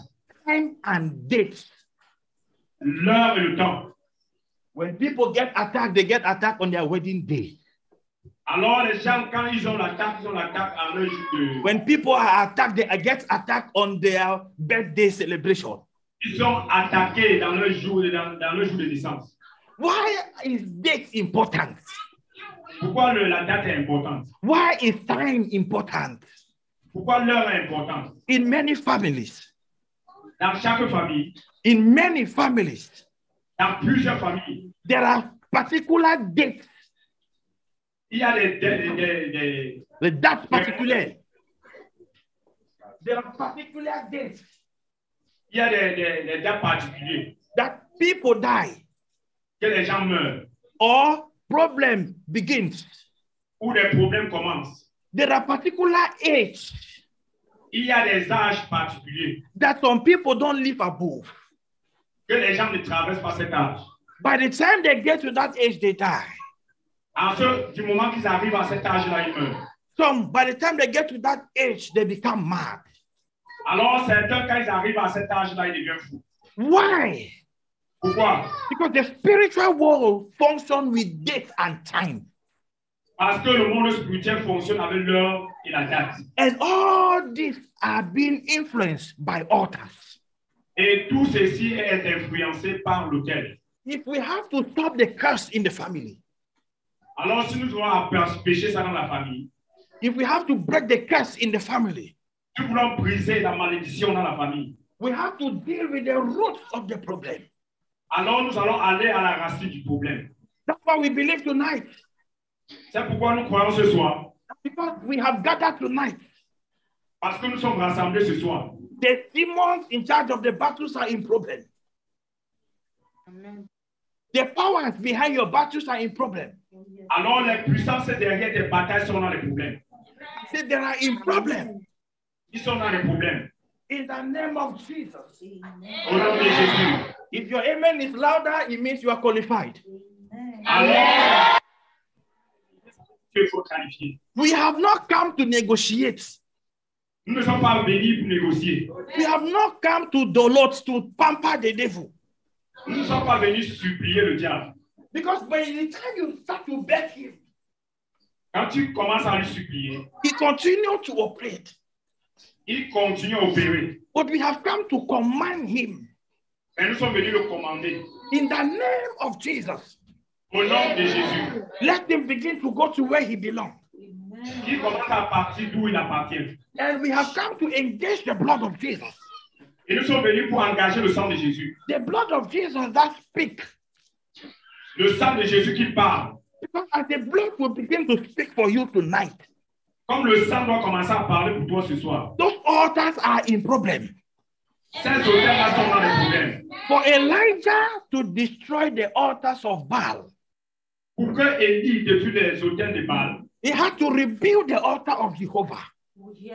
[SPEAKER 1] Time and date.
[SPEAKER 2] L'heure et le temps.
[SPEAKER 1] When people get attacked, they get attacked on their wedding day.
[SPEAKER 2] Alors, les gens, quand ils ont l'attaque à leur jour de...
[SPEAKER 1] When people are attacked, they get attacked on their birthday celebration.
[SPEAKER 2] Ils sont attaqués dans leur jour de naissance.
[SPEAKER 1] Why is date important?
[SPEAKER 2] Pourquoi la date est importante?
[SPEAKER 1] Why is time important?
[SPEAKER 2] Pourquoi l'heure est importante?
[SPEAKER 1] In many families,
[SPEAKER 2] Dans chaque famille,
[SPEAKER 1] in many families,
[SPEAKER 2] dans plusieurs familles,
[SPEAKER 1] there are particular dates.
[SPEAKER 2] il y a des
[SPEAKER 1] The dates particular. There are particular dates
[SPEAKER 2] il y a des dates particulières
[SPEAKER 1] that people die
[SPEAKER 2] que les gens meurent
[SPEAKER 1] or problem begins.
[SPEAKER 2] ou des problèmes commencent.
[SPEAKER 1] There are particular age
[SPEAKER 2] Il y a des âges particuliers
[SPEAKER 1] that some people don't live above.
[SPEAKER 2] que les gens ne traversent pas cet âge.
[SPEAKER 1] By the time they get to that age, they die.
[SPEAKER 2] Du moment qu'ils arrivent à cet âge-là, ils meurent.
[SPEAKER 1] Some, by the time they get to that age, they become mad.
[SPEAKER 2] Alors, certains, quand ils arrivent à cet âge-là, ils deviennent fous.
[SPEAKER 1] Why?
[SPEAKER 2] Pourquoi?
[SPEAKER 1] Because the spiritual world functions with date and time.
[SPEAKER 2] Parce que le monde spirituel fonctionne avec l'heure et la date.
[SPEAKER 1] And all these are being influenced by altars.
[SPEAKER 2] Et tout ceci est influencé par l'autel.
[SPEAKER 1] If we have to stop the curse in the family,
[SPEAKER 2] Alors, si nous devons empêcher ça dans la famille,
[SPEAKER 1] if we have to break the curse in the family,
[SPEAKER 2] si nous voulons briser la malédiction dans la famille,
[SPEAKER 1] we have to deal with the roots of the problem.
[SPEAKER 2] alors nous allons aller à la racine du problème.
[SPEAKER 1] That's why we believe tonight
[SPEAKER 2] C'est pourquoi nous croyons ce soir
[SPEAKER 1] Because we have gathered tonight.
[SPEAKER 2] Parce que nous sommes rassemblés ce soir.
[SPEAKER 1] The demons in charge of the battles are in problem.
[SPEAKER 3] Amen.
[SPEAKER 1] The powers behind your battles are in problem.
[SPEAKER 2] Alors les puissances derrière tes batailles sont dans les problèmes.
[SPEAKER 1] I said, they are in problem.
[SPEAKER 2] Ils sont dans les problèmes.
[SPEAKER 1] In the name of Jesus.
[SPEAKER 2] Au nom de Jésus.
[SPEAKER 1] If your amen is louder, it means you are qualified.
[SPEAKER 2] Alors, il faut qualifier.
[SPEAKER 1] We have not come to negotiate.
[SPEAKER 2] Nous ne sommes pas venus pour négocier.
[SPEAKER 1] We have not come to dolot, to pamper the devil.
[SPEAKER 2] Nous ne sommes pas venus supplier le diable.
[SPEAKER 1] Because by the time you start to beg him,
[SPEAKER 2] Quand tu commences à lui supplier,
[SPEAKER 1] he continues to operate.
[SPEAKER 2] il continue à opérer.
[SPEAKER 1] But we have come to command him
[SPEAKER 2] Et nous sommes venus le commander.
[SPEAKER 1] in the name of Jesus.
[SPEAKER 2] Au nom de Jésus.
[SPEAKER 1] Let him begin to go to where he belongs.
[SPEAKER 2] Il commence à partir d'où il appartient.
[SPEAKER 1] And we have come to engage the blood of Jesus.
[SPEAKER 2] Et nous sommes venus pour engager le sang de Jésus.
[SPEAKER 1] The blood of Jesus that speaks.
[SPEAKER 2] Le sang de Jésus qui parle.
[SPEAKER 1] Because as the blood will begin to speak for you tonight,
[SPEAKER 2] Comme le sang doit commencer à parler pour toi ce soir.
[SPEAKER 1] those altars are in problem.
[SPEAKER 2] Ces hôtels-là sont dans les problèmes.
[SPEAKER 1] For Elijah to destroy the altars of Baal,
[SPEAKER 2] Pour que Élie détruise les hôtels de Baal,
[SPEAKER 1] he had to rebuild the altar of Jehovah.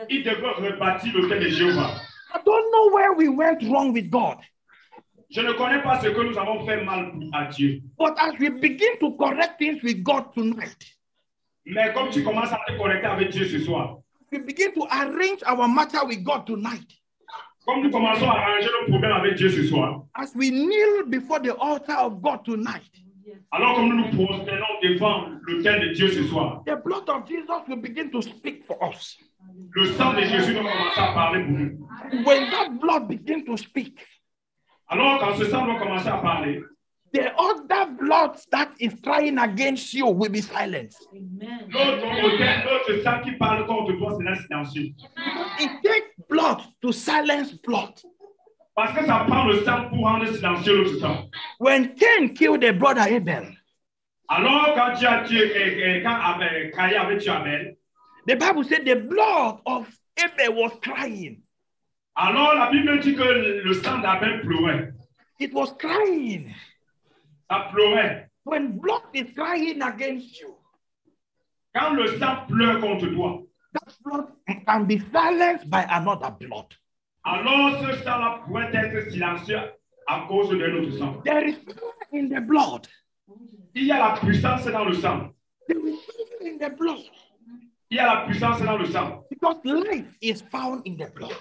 [SPEAKER 2] il devrait rebâtir l'hôtel de Jéhovah.
[SPEAKER 1] I don't know where we went wrong with God.
[SPEAKER 2] Je ne connais pas ce que nous avons fait mal à Dieu.
[SPEAKER 1] But as we begin to correct things with God tonight,
[SPEAKER 2] Mais comme tu commences à te connecter avec Dieu ce soir,
[SPEAKER 1] we begin to arrange our matter with God tonight.
[SPEAKER 2] comme nous commençons à arranger nos problèmes avec Dieu ce soir,
[SPEAKER 1] As we kneel before the altar of God tonight,
[SPEAKER 2] alors comme nous nous prosternons devant l'autel de Dieu ce soir,
[SPEAKER 1] the blood of Jesus will begin to speak for us.
[SPEAKER 2] le sang de Jésus doit commencer à parler pour nous.
[SPEAKER 1] When that blood begins to speak,
[SPEAKER 2] Alors quand ce sang doit commencer à parler,
[SPEAKER 1] the other blood that is crying against you will be silenced.
[SPEAKER 2] l'autre sang qui parle contre toi, c'est silencieux.
[SPEAKER 1] It takes blood to silence blood.
[SPEAKER 2] Parce que ça prend le sang pour rendre silencieux l'autre sang.
[SPEAKER 1] When Cain killed their brother Abel,
[SPEAKER 2] Alors quand tu as tué, quand Caïn avait tué Abel,
[SPEAKER 1] the Bible said the blood of Abel was crying.
[SPEAKER 2] alors la Bible dit que le sang d'Abel pleurait.
[SPEAKER 1] It was crying.
[SPEAKER 2] Ça pleurait.
[SPEAKER 1] When blood is crying against you,
[SPEAKER 2] Quand le sang pleure contre toi,
[SPEAKER 1] that blood can be silenced by another blood.
[SPEAKER 2] alors ce sang-là pourrait être silencieux à cause d'un autre sang.
[SPEAKER 1] There is power in the blood.
[SPEAKER 2] Il y a la puissance dans le sang.
[SPEAKER 1] There is power in the blood.
[SPEAKER 2] Il y a la puissance dans le sang.
[SPEAKER 1] Because life is found in the blood.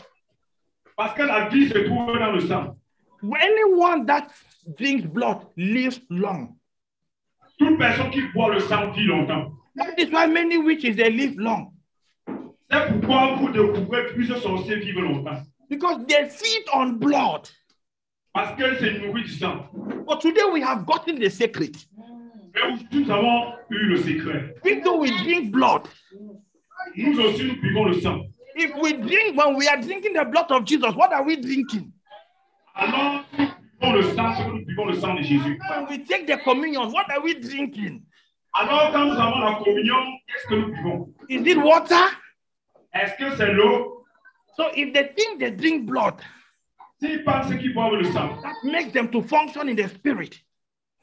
[SPEAKER 2] Parce que la vie se trouve dans le sang.
[SPEAKER 1] Anyone that drinks blood lives long.
[SPEAKER 2] Toute personne qui boit le sang vit longtemps.
[SPEAKER 1] That is why many witches they live long.
[SPEAKER 2] C'est pourquoi vous découvrez plusieurs sorciers vivent longtemps.
[SPEAKER 1] Because they feed on blood.
[SPEAKER 2] Parce que c'est nourri du sang.
[SPEAKER 1] But today we have gotten the secret.
[SPEAKER 2] Mais aujourd'hui, nous avons eu le secret.
[SPEAKER 1] Even though we drink blood,
[SPEAKER 2] Nous aussi, nous buvons le sang.
[SPEAKER 1] if we drink, when we are drinking the blood of Jesus, what are we drinking?
[SPEAKER 2] Alors, nous buvons le sang, c'est que nous buvons le sang de Jésus.
[SPEAKER 1] When we take the communion, what are we drinking?
[SPEAKER 2] Alors, quand nous avons la communion, qu'est-ce que nous buvons?
[SPEAKER 1] Is it water?
[SPEAKER 2] Est-ce que c'est l'eau?
[SPEAKER 1] So if they think they drink blood,
[SPEAKER 2] S'ils pensent qu'ils boivent le sang,
[SPEAKER 1] that makes them to function in the spirit.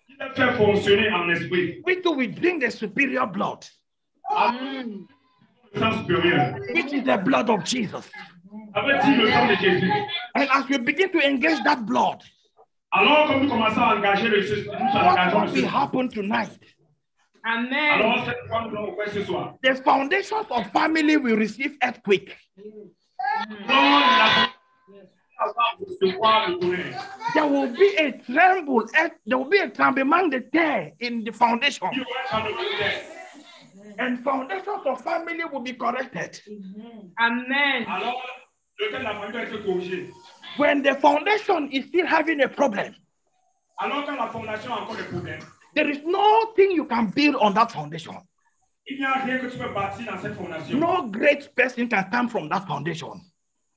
[SPEAKER 2] il les fait fonctionner en esprit.
[SPEAKER 1] We do we drink the superior blood,
[SPEAKER 2] Le sang supérieur.
[SPEAKER 1] which is the blood of Jesus.
[SPEAKER 2] Avec dit le sang de Jésus.
[SPEAKER 1] And as we begin to engage that blood,
[SPEAKER 2] Alors, comme nous commençons à engager le système, nous
[SPEAKER 1] what
[SPEAKER 2] engageons le
[SPEAKER 1] will
[SPEAKER 2] système.
[SPEAKER 1] happen tonight?
[SPEAKER 3] Amen.
[SPEAKER 2] Alors, c'est quoi nous allons faire ce soir?
[SPEAKER 1] The foundations of family will receive earthquake.
[SPEAKER 2] Non, la va recevoir le tonnerre.
[SPEAKER 1] There will be a tremble. There will be a tremblement de terre in the foundation.
[SPEAKER 2] Il y aura un tremblement de terre.
[SPEAKER 1] And foundations of family will be corrected.
[SPEAKER 3] Amen.
[SPEAKER 2] Alors, lequel la famille doit être corrigée.
[SPEAKER 1] When the foundation is still having a problem,
[SPEAKER 2] Alors, quand la fondation a encore des problèmes,
[SPEAKER 1] there is nothing you can build on that foundation.
[SPEAKER 2] il n'y a rien que tu peux bâtir dans cette fondation.
[SPEAKER 1] No great person can come from that foundation.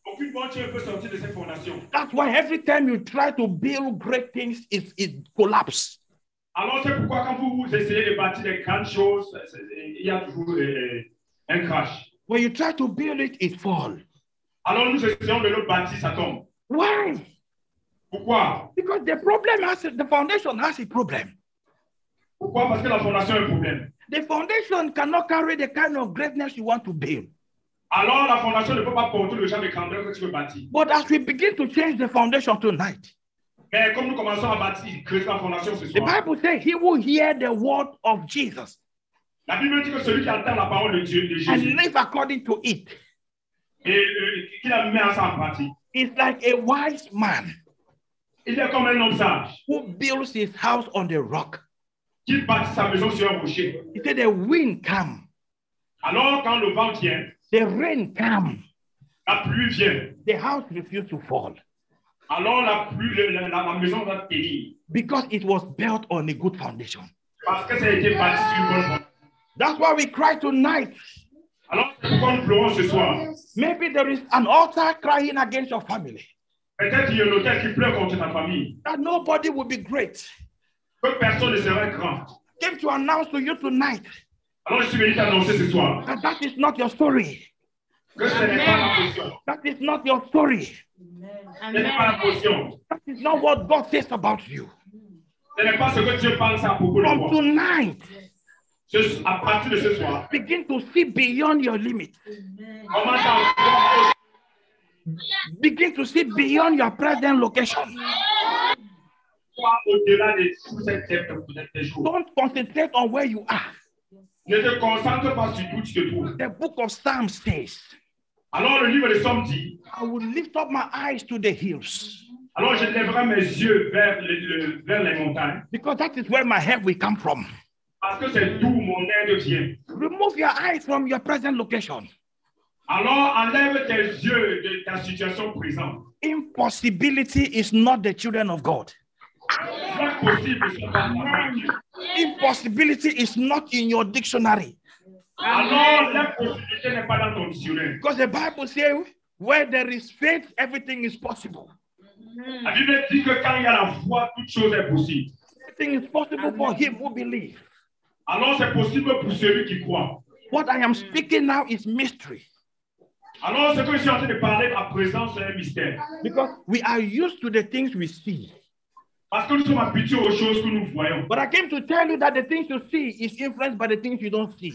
[SPEAKER 2] Aucune bonne chose peut sortir de cette fondation.
[SPEAKER 1] That's why every time you try to build great things, it collapses.
[SPEAKER 2] Alors, c'est pourquoi quand vous essayez de bâtir des grandes choses, il y a toujours un crash.
[SPEAKER 1] When you try to build it, it falls.
[SPEAKER 2] Alors nous essayons de le bâtir, ça tombe.
[SPEAKER 1] Why?
[SPEAKER 2] Pourquoi?
[SPEAKER 1] Because the foundation has a problem.
[SPEAKER 2] Pourquoi? Parce que la fondation a un problème.
[SPEAKER 1] The foundation cannot carry the kind of greatness you want to build.
[SPEAKER 2] Alors la fondation ne peut pas porter le genre de grandeur que tu veux bâtir.
[SPEAKER 1] But as we begin to change the foundation tonight,
[SPEAKER 2] Mais comme nous commençons à bâtir, créer la fondation ce
[SPEAKER 1] the
[SPEAKER 2] soir,
[SPEAKER 1] Bible says he will hear the word of Jesus
[SPEAKER 2] la Bible dit que celui qui entend la parole de Dieu, de
[SPEAKER 1] and
[SPEAKER 2] Jésus,
[SPEAKER 1] live according to it
[SPEAKER 2] et qui la met en pratique,
[SPEAKER 1] is like a wise man
[SPEAKER 2] il est comme un homme sage
[SPEAKER 1] who builds his house on the rock.
[SPEAKER 2] qui bâtit sa maison sur un rocher.
[SPEAKER 1] He said the wind come,
[SPEAKER 2] Alors quand le vent vient,
[SPEAKER 1] the rain come,
[SPEAKER 2] la pluie vient.
[SPEAKER 1] the house refused to fall
[SPEAKER 2] Alors la pluie, la maison va tenir
[SPEAKER 1] because it was built on a good foundation.
[SPEAKER 2] parce que ça a été bâti sur une bonne fondation.
[SPEAKER 1] That's why we cry tonight.
[SPEAKER 2] Alors c'est pourquoi nous pleurons ce soir.
[SPEAKER 1] Maybe there is an altar crying against your family,
[SPEAKER 2] Peut-être qu'il y a un autel qui pleure contre ta famille.
[SPEAKER 1] that nobody will be great.
[SPEAKER 2] Que personne ne sera grand.
[SPEAKER 1] Came to announce to you tonight
[SPEAKER 2] Alors je suis venu t'annoncer ce soir
[SPEAKER 1] that is not your story.
[SPEAKER 2] que ce n'est pas la position.
[SPEAKER 1] That is not your story.
[SPEAKER 2] Ce n'est pas la position.
[SPEAKER 1] That is not what God says about you.
[SPEAKER 2] Ce n'est pas ce que Dieu pense à propos de
[SPEAKER 1] From
[SPEAKER 2] moi.
[SPEAKER 1] tonight,
[SPEAKER 2] À partir de ce soir,
[SPEAKER 1] begin to see beyond your limits.
[SPEAKER 2] commence à voir
[SPEAKER 1] Begin to see beyond your present location.
[SPEAKER 2] au-delà de tout ces jours.
[SPEAKER 1] Don't concentrate on where you are.
[SPEAKER 2] Ne te concentre pas sur où tu te trouves.
[SPEAKER 1] The book of Psalms says,
[SPEAKER 2] Alors le livre de Somme dit,
[SPEAKER 1] I will lift up my eyes to the hills,
[SPEAKER 2] alors je lèverai mes yeux vers les montagnes,
[SPEAKER 1] because that is where my help will come from.
[SPEAKER 2] parce que c'est d'où mon aide vient.
[SPEAKER 1] Remove your eyes from your present location.
[SPEAKER 2] Alors enlève tes yeux de ta situation présente.
[SPEAKER 1] Impossibility is not the children of God.
[SPEAKER 2] C'est possible, ce n'est pas la Dieu.
[SPEAKER 1] Impossibility is not in your dictionary.
[SPEAKER 2] Alors l'impossibilité n'est pas dans ton dictionnaire.
[SPEAKER 1] Because the Bible says, where there is faith, everything is possible.
[SPEAKER 2] La Bible dit que quand il y a la foi, toute chose est possible.
[SPEAKER 1] Everything is possible for him who believes.
[SPEAKER 2] Alors c'est possible pour celui qui croit.
[SPEAKER 1] What I am speaking now is mystery.
[SPEAKER 2] Alors ce que je suis en train de parler à présent, c'est un mystère.
[SPEAKER 1] Because we are used to the things we see.
[SPEAKER 2] Parce que nous sommes habitués aux choses que nous voyons.
[SPEAKER 1] But I came to tell you that the things you see is influenced by the things you don't see.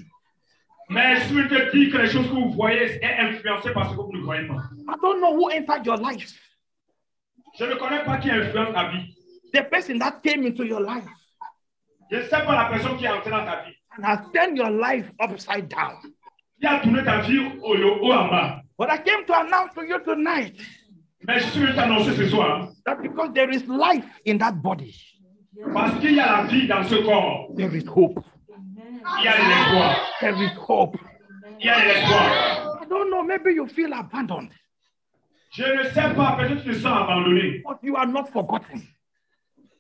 [SPEAKER 2] Mais je veux te dire que les choses que vous voyez sont influencées par ce que vous ne voyez pas.
[SPEAKER 1] I don't know who entered your life.
[SPEAKER 2] Je ne connais pas qui influence ta vie.
[SPEAKER 1] The person that came into your life
[SPEAKER 2] Je ne sais pas la personne qui est entrée dans ta vie.
[SPEAKER 1] and has turned your life upside down.
[SPEAKER 2] Qui a tourné ta vie au haut en bas.
[SPEAKER 1] But I came to announce to you tonight
[SPEAKER 2] Mais je suis venu t'annoncer ce soir.
[SPEAKER 1] that because there is life in that body,
[SPEAKER 2] Parce qu'il y a la vie dans ce corps.
[SPEAKER 1] there is hope.
[SPEAKER 2] Il y a de l'espoir.
[SPEAKER 1] There is hope.
[SPEAKER 2] Il y a de l'espoir.
[SPEAKER 1] I don't know, maybe you feel abandoned,
[SPEAKER 2] Je ne sais pas, peut-être que tu te sens abandonné.
[SPEAKER 1] but you are not forgotten.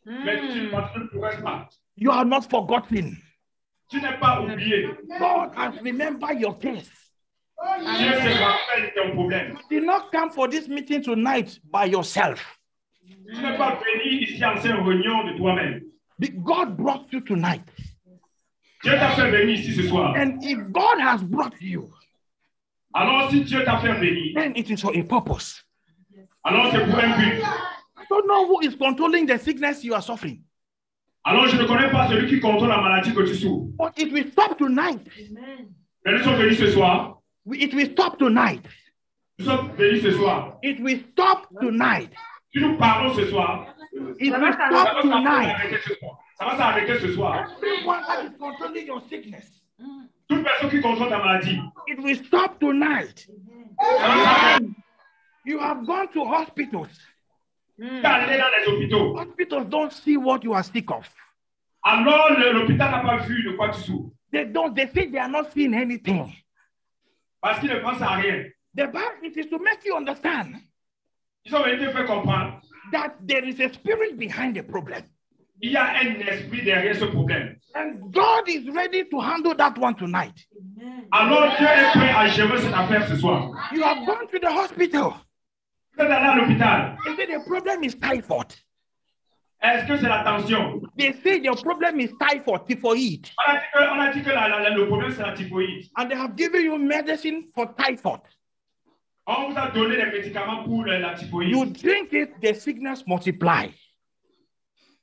[SPEAKER 2] Mais tu ne restes pas.
[SPEAKER 1] You are not forgotten.
[SPEAKER 2] Tu n'es pas oublié.
[SPEAKER 1] God has remembered your case.
[SPEAKER 2] Dieu se rappelle de ton problème.
[SPEAKER 1] You did not come for this meeting tonight by yourself.
[SPEAKER 2] Tu n'es pas venu ici en cette réunion de toi-même.
[SPEAKER 1] God brought you tonight.
[SPEAKER 2] Dieu t'a fait venir ici ce soir.
[SPEAKER 1] And if God has brought you,
[SPEAKER 2] Alors si Dieu t'a fait venir,
[SPEAKER 1] then it is for a purpose.
[SPEAKER 2] alors c'est pour un but.
[SPEAKER 1] I don't know who is controlling the sickness you are suffering,
[SPEAKER 2] Alors je ne connais pas celui qui contrôle la maladie que tu souffres.
[SPEAKER 1] but it will stop tonight.
[SPEAKER 2] Mais nous sommes venus ce soir.
[SPEAKER 1] It will stop tonight.
[SPEAKER 2] Nous sommes venus ce soir.
[SPEAKER 1] It will stop tonight.
[SPEAKER 2] Si nous parlons ce soir,
[SPEAKER 1] It will
[SPEAKER 2] ça
[SPEAKER 1] stop
[SPEAKER 2] va
[SPEAKER 1] tonight.
[SPEAKER 2] s'arrêter ce soir. Ça va s'arrêter ce soir.
[SPEAKER 1] Everyone that is controlling your sickness,
[SPEAKER 2] Toute personne qui contrôle ta maladie,
[SPEAKER 1] it will stop tonight.
[SPEAKER 2] ça va s'arrêter.
[SPEAKER 1] You have gone to hospitals.
[SPEAKER 2] Tu es allé dans les hôpitaux.
[SPEAKER 1] Hospitals don't see what you are sick of.
[SPEAKER 2] Alors l'hôpital n'a pas vu de quoi tu souffres.
[SPEAKER 1] They say they are not seeing anything.
[SPEAKER 2] Parce qu'ils ne pensent à rien.
[SPEAKER 1] The Bible it is to make you understand
[SPEAKER 2] Ils ont venus te faire comprendre.
[SPEAKER 1] that there is a spirit behind the problem.
[SPEAKER 2] Il y a un esprit derrière ce problème.
[SPEAKER 1] And God is ready to handle that one tonight.
[SPEAKER 2] Alors Dieu est prêt à gérer cette affaire ce soir.
[SPEAKER 1] You have gone to the hospital.
[SPEAKER 2] Vous êtes allé à l'hôpital.
[SPEAKER 1] They say the problem is typhoid.
[SPEAKER 2] Est-ce que c'est la tension?
[SPEAKER 1] They say your problem is typhoid.
[SPEAKER 2] On a dit que le problème, c'est la typhoïde.
[SPEAKER 1] And they have given you medicine for typhoid.
[SPEAKER 2] On vous a donné des médicaments pour la typhoïde.
[SPEAKER 1] You drink it, the sickness multiply.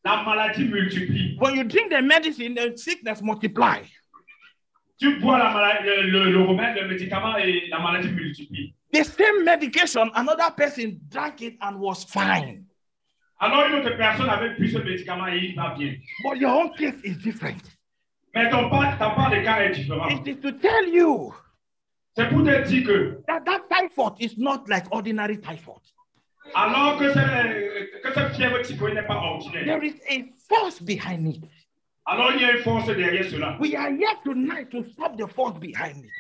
[SPEAKER 2] La maladie multiplie.
[SPEAKER 1] When you drink the medicine, the sickness multiply.
[SPEAKER 2] Tu bois le remède, le médicament et la maladie multiplie.
[SPEAKER 1] The same medication, another person drank it and was fine.
[SPEAKER 2] Alors une autre personne avait pris ce médicament et il va bien.
[SPEAKER 1] But your own case is different.
[SPEAKER 2] Mais ton part de cas est différent.
[SPEAKER 1] It is to tell you
[SPEAKER 2] C'est pour te dire que
[SPEAKER 1] that typhoid is not like ordinary typhoid.
[SPEAKER 2] alors que cette fièvre typhoïde n'est pas ordinaire.
[SPEAKER 1] There is a force behind it.
[SPEAKER 2] Alors il y a une force derrière cela.
[SPEAKER 1] We are here tonight to stop the force behind it.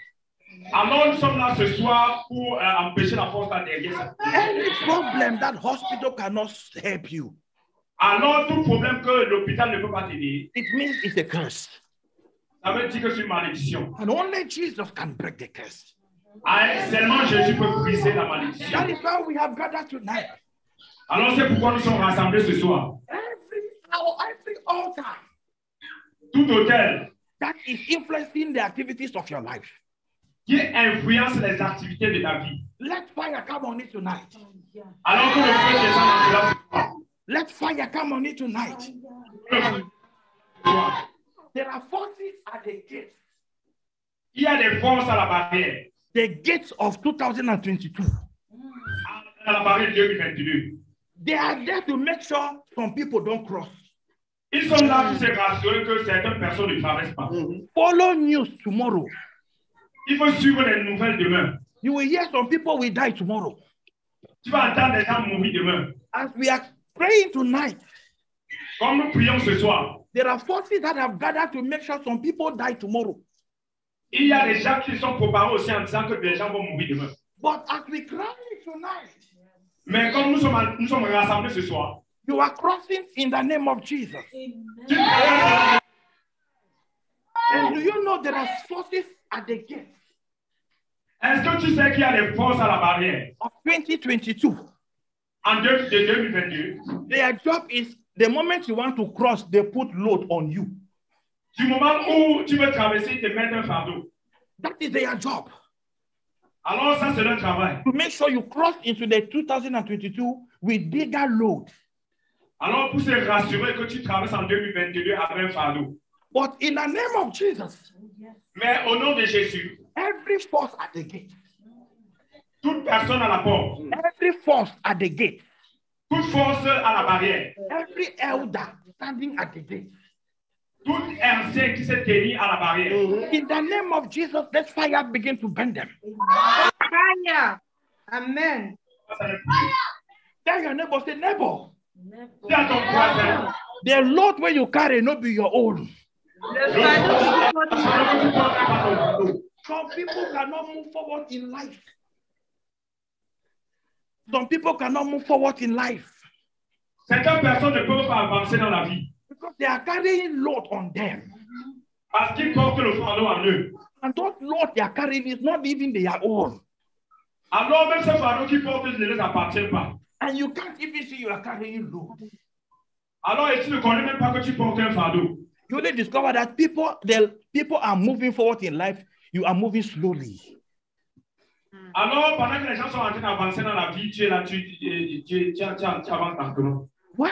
[SPEAKER 2] Alors nous sommes là ce soir pour empêcher la force là derrière ça.
[SPEAKER 1] Any problem that hospital cannot help you,
[SPEAKER 2] Alors tout problème que l'hôpital ne peut pas t'aider,
[SPEAKER 1] it means it's a curse.
[SPEAKER 2] ça veut dire que c'est une malédiction.
[SPEAKER 1] And only Jesus can break the curse.
[SPEAKER 2] Seulement Jésus peut briser la malédiction.
[SPEAKER 1] That is why we have gathered tonight.
[SPEAKER 2] Alors c'est pourquoi nous sommes rassemblés ce soir.
[SPEAKER 1] Every altar
[SPEAKER 2] Tout hôtel
[SPEAKER 1] that is influencing the activities of your life,
[SPEAKER 2] qui influence les activités de ta vie.
[SPEAKER 1] let fire come on it tonight.
[SPEAKER 2] Alors que le feu descend dans cela ce soir.
[SPEAKER 1] Let fire come on it tonight. There are forces at the gates.
[SPEAKER 2] Il y a des forces à la barrière.
[SPEAKER 1] The gates of 2022.
[SPEAKER 2] À la barrière 2022.
[SPEAKER 1] They are there to make sure some people don't cross.
[SPEAKER 2] Ils sont là pour se rassurer que certaines personnes ne traversent pas.
[SPEAKER 1] Follow news tomorrow.
[SPEAKER 2] Il faut suivre les nouvelles demain.
[SPEAKER 1] You will hear some people will die tomorrow.
[SPEAKER 2] Tu vas entendre des gens mourir demain.
[SPEAKER 1] As we are praying tonight,
[SPEAKER 2] Comme nous prions ce soir,
[SPEAKER 1] there are forces that have gathered to make sure some people die tomorrow.
[SPEAKER 2] il y a des gens qui sont préparés aussi en disant que des gens vont mourir demain.
[SPEAKER 1] But as we cry tonight,
[SPEAKER 2] Mais comme nous sommes rassemblés ce soir,
[SPEAKER 1] you are crossing in the name of Jesus.
[SPEAKER 2] tu traverses.
[SPEAKER 1] And do you know there are forces at the gate
[SPEAKER 2] Est-ce que tu sais qu'il y a des forces à la barrière
[SPEAKER 1] of 2022?
[SPEAKER 2] en 2022?
[SPEAKER 1] Their job is the moment you want to cross, they put load on you.
[SPEAKER 2] Du moment où tu veux traverser, te mettre un fardeau.
[SPEAKER 1] That is their job.
[SPEAKER 2] Alors ça, c'est leur travail.
[SPEAKER 1] To make sure you cross into the 2022 with bigger load.
[SPEAKER 2] Alors pour se rassurer que tu traverses en 2022 avec un fardeau.
[SPEAKER 1] But in the name of Jesus,
[SPEAKER 2] Mais au nom de Jésus,
[SPEAKER 1] every force at the gate,
[SPEAKER 2] toute personne à la porte,
[SPEAKER 1] every force at the gate,
[SPEAKER 2] toute force à la barrière,
[SPEAKER 1] every elder standing at the gate,
[SPEAKER 2] tout ancien qui s'est tenu à la barrière,
[SPEAKER 1] in the name of Jesus, let fire begin to burn them.
[SPEAKER 3] Fire. Amen.
[SPEAKER 1] Tell your neighbor, say, neighbor,
[SPEAKER 2] dis à ton voisin,
[SPEAKER 1] the load where you carry not be your own.
[SPEAKER 3] Le fardeau qui porte-
[SPEAKER 1] Some people cannot move forward in life. Some people cannot move forward in life
[SPEAKER 2] certaines personnes ne peuvent pas avancer dans la vie
[SPEAKER 1] because they are carrying load on them.
[SPEAKER 2] parce qu'ils portent le fardeau en eux.
[SPEAKER 1] And that load they are carrying is not even their own.
[SPEAKER 2] Alors même ce fardeau qu'ils portent ne les appartient pas.
[SPEAKER 1] And you can't even see you are carrying load.
[SPEAKER 2] Alors et tu ne connais même pas que tu portes un fardeau.
[SPEAKER 1] You only discover that people are moving forward in life. You are moving slowly.
[SPEAKER 2] Alors pendant que les gens sont en train d'avancer dans la vie, tu es là, tu avances lentement.
[SPEAKER 1] Why?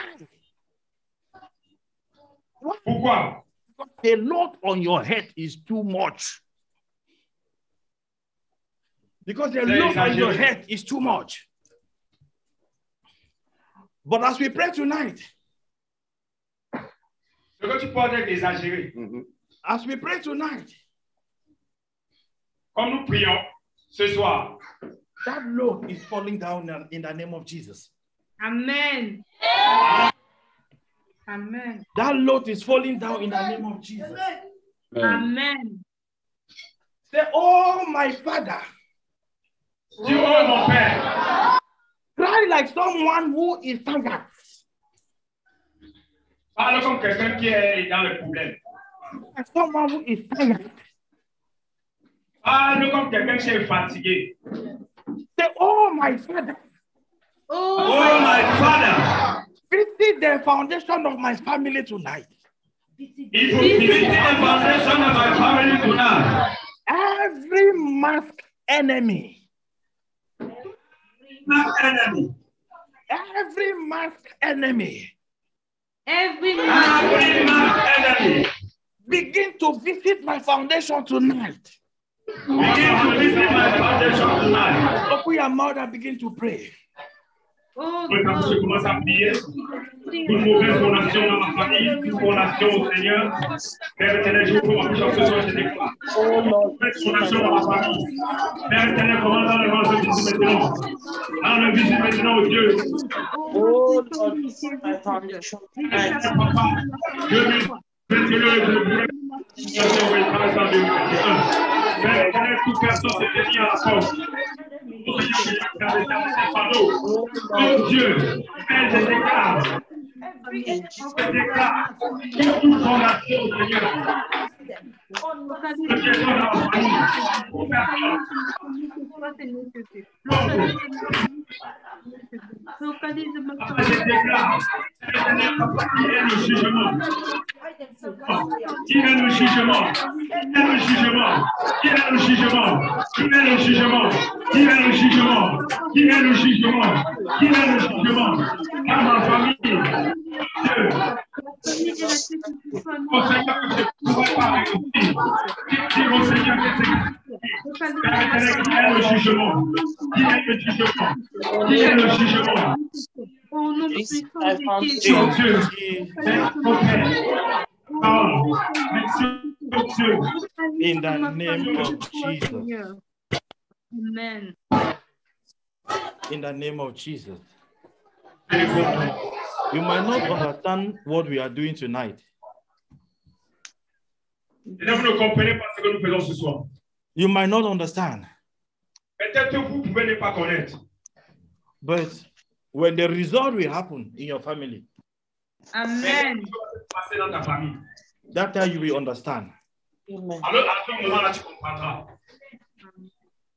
[SPEAKER 1] Why?
[SPEAKER 2] Pourquoi?
[SPEAKER 1] Because the load on your head is too much. Because the load on your head is too much. But as we pray tonight,
[SPEAKER 2] Ce que tu portes est exagéré.
[SPEAKER 1] as we pray tonight,
[SPEAKER 2] Comme nous prions ce soir,
[SPEAKER 1] that load is falling down in the name of Jesus.
[SPEAKER 3] Amen. Amen.
[SPEAKER 1] That load is falling down in the name of Jesus.
[SPEAKER 3] Amen.
[SPEAKER 1] Say, oh, my Father,
[SPEAKER 2] dis oh mon Père,
[SPEAKER 1] cry like someone who is tired.
[SPEAKER 2] parle comme quelqu'un qui est dans le problème.
[SPEAKER 1] Like someone who is tired.
[SPEAKER 2] Parle comme quelqu'un qui est fatigué.
[SPEAKER 1] Say, oh, my Father,
[SPEAKER 3] Oh,
[SPEAKER 2] Oh my Father,
[SPEAKER 1] visit the foundation of my family tonight.
[SPEAKER 2] Il faut visiter la foundation de my family tonight.
[SPEAKER 1] Every masked enemy. Every masked enemy.
[SPEAKER 3] Every
[SPEAKER 2] masked enemy.
[SPEAKER 1] Begin to visit my foundation tonight.
[SPEAKER 2] Begin to visit my foundation tonight.
[SPEAKER 1] Open your mouth and begin to pray.
[SPEAKER 3] Oh,
[SPEAKER 2] Je commence à prier. Toute mauvaise fondation dans ma famille, toute fondation au Seigneur. Père éternel, je vous prie, ma bouche ce soir, je déclare. Mauvaise fondation dans ma famille. Père éternel, comment dans le vent, je visite maintenant. Dans le visite maintenant, au Dieu.
[SPEAKER 5] Oh, Lord, visit my foundation tonight.
[SPEAKER 2] Papa, je Père éternel, toute personne s'est tenue à la porte. Oh Dieu, Père, je déclare toute fondation, Seigneur. Je déclare, le jugement. Qui est le jugement? Qui est le jugement? Qui est le jugement? Qui est le jugement? Qui est le jugement? Qui est le jugement? Qui est le jugement? À ma famille. Dieu. Au Seigneur, je ne pourrais pas réussir. Dis au Seigneur que c'est qui est le jugement? Qui est le jugement? Qui est le jugement?
[SPEAKER 1] In the name of Jesus.
[SPEAKER 3] Amen.
[SPEAKER 1] In the name of Jesus. You might not understand what we are doing tonight.
[SPEAKER 2] Vous ne comprenez pas ce que nous faisons ce soir.
[SPEAKER 1] You might not understand.
[SPEAKER 2] Peut-être que vous pouvez ne pas connaître.
[SPEAKER 1] But when the result will happen in your family,
[SPEAKER 3] Amen.
[SPEAKER 1] that time you will understand.
[SPEAKER 5] Amen.
[SPEAKER 2] Alors, à ce moment-là, tu comprendras.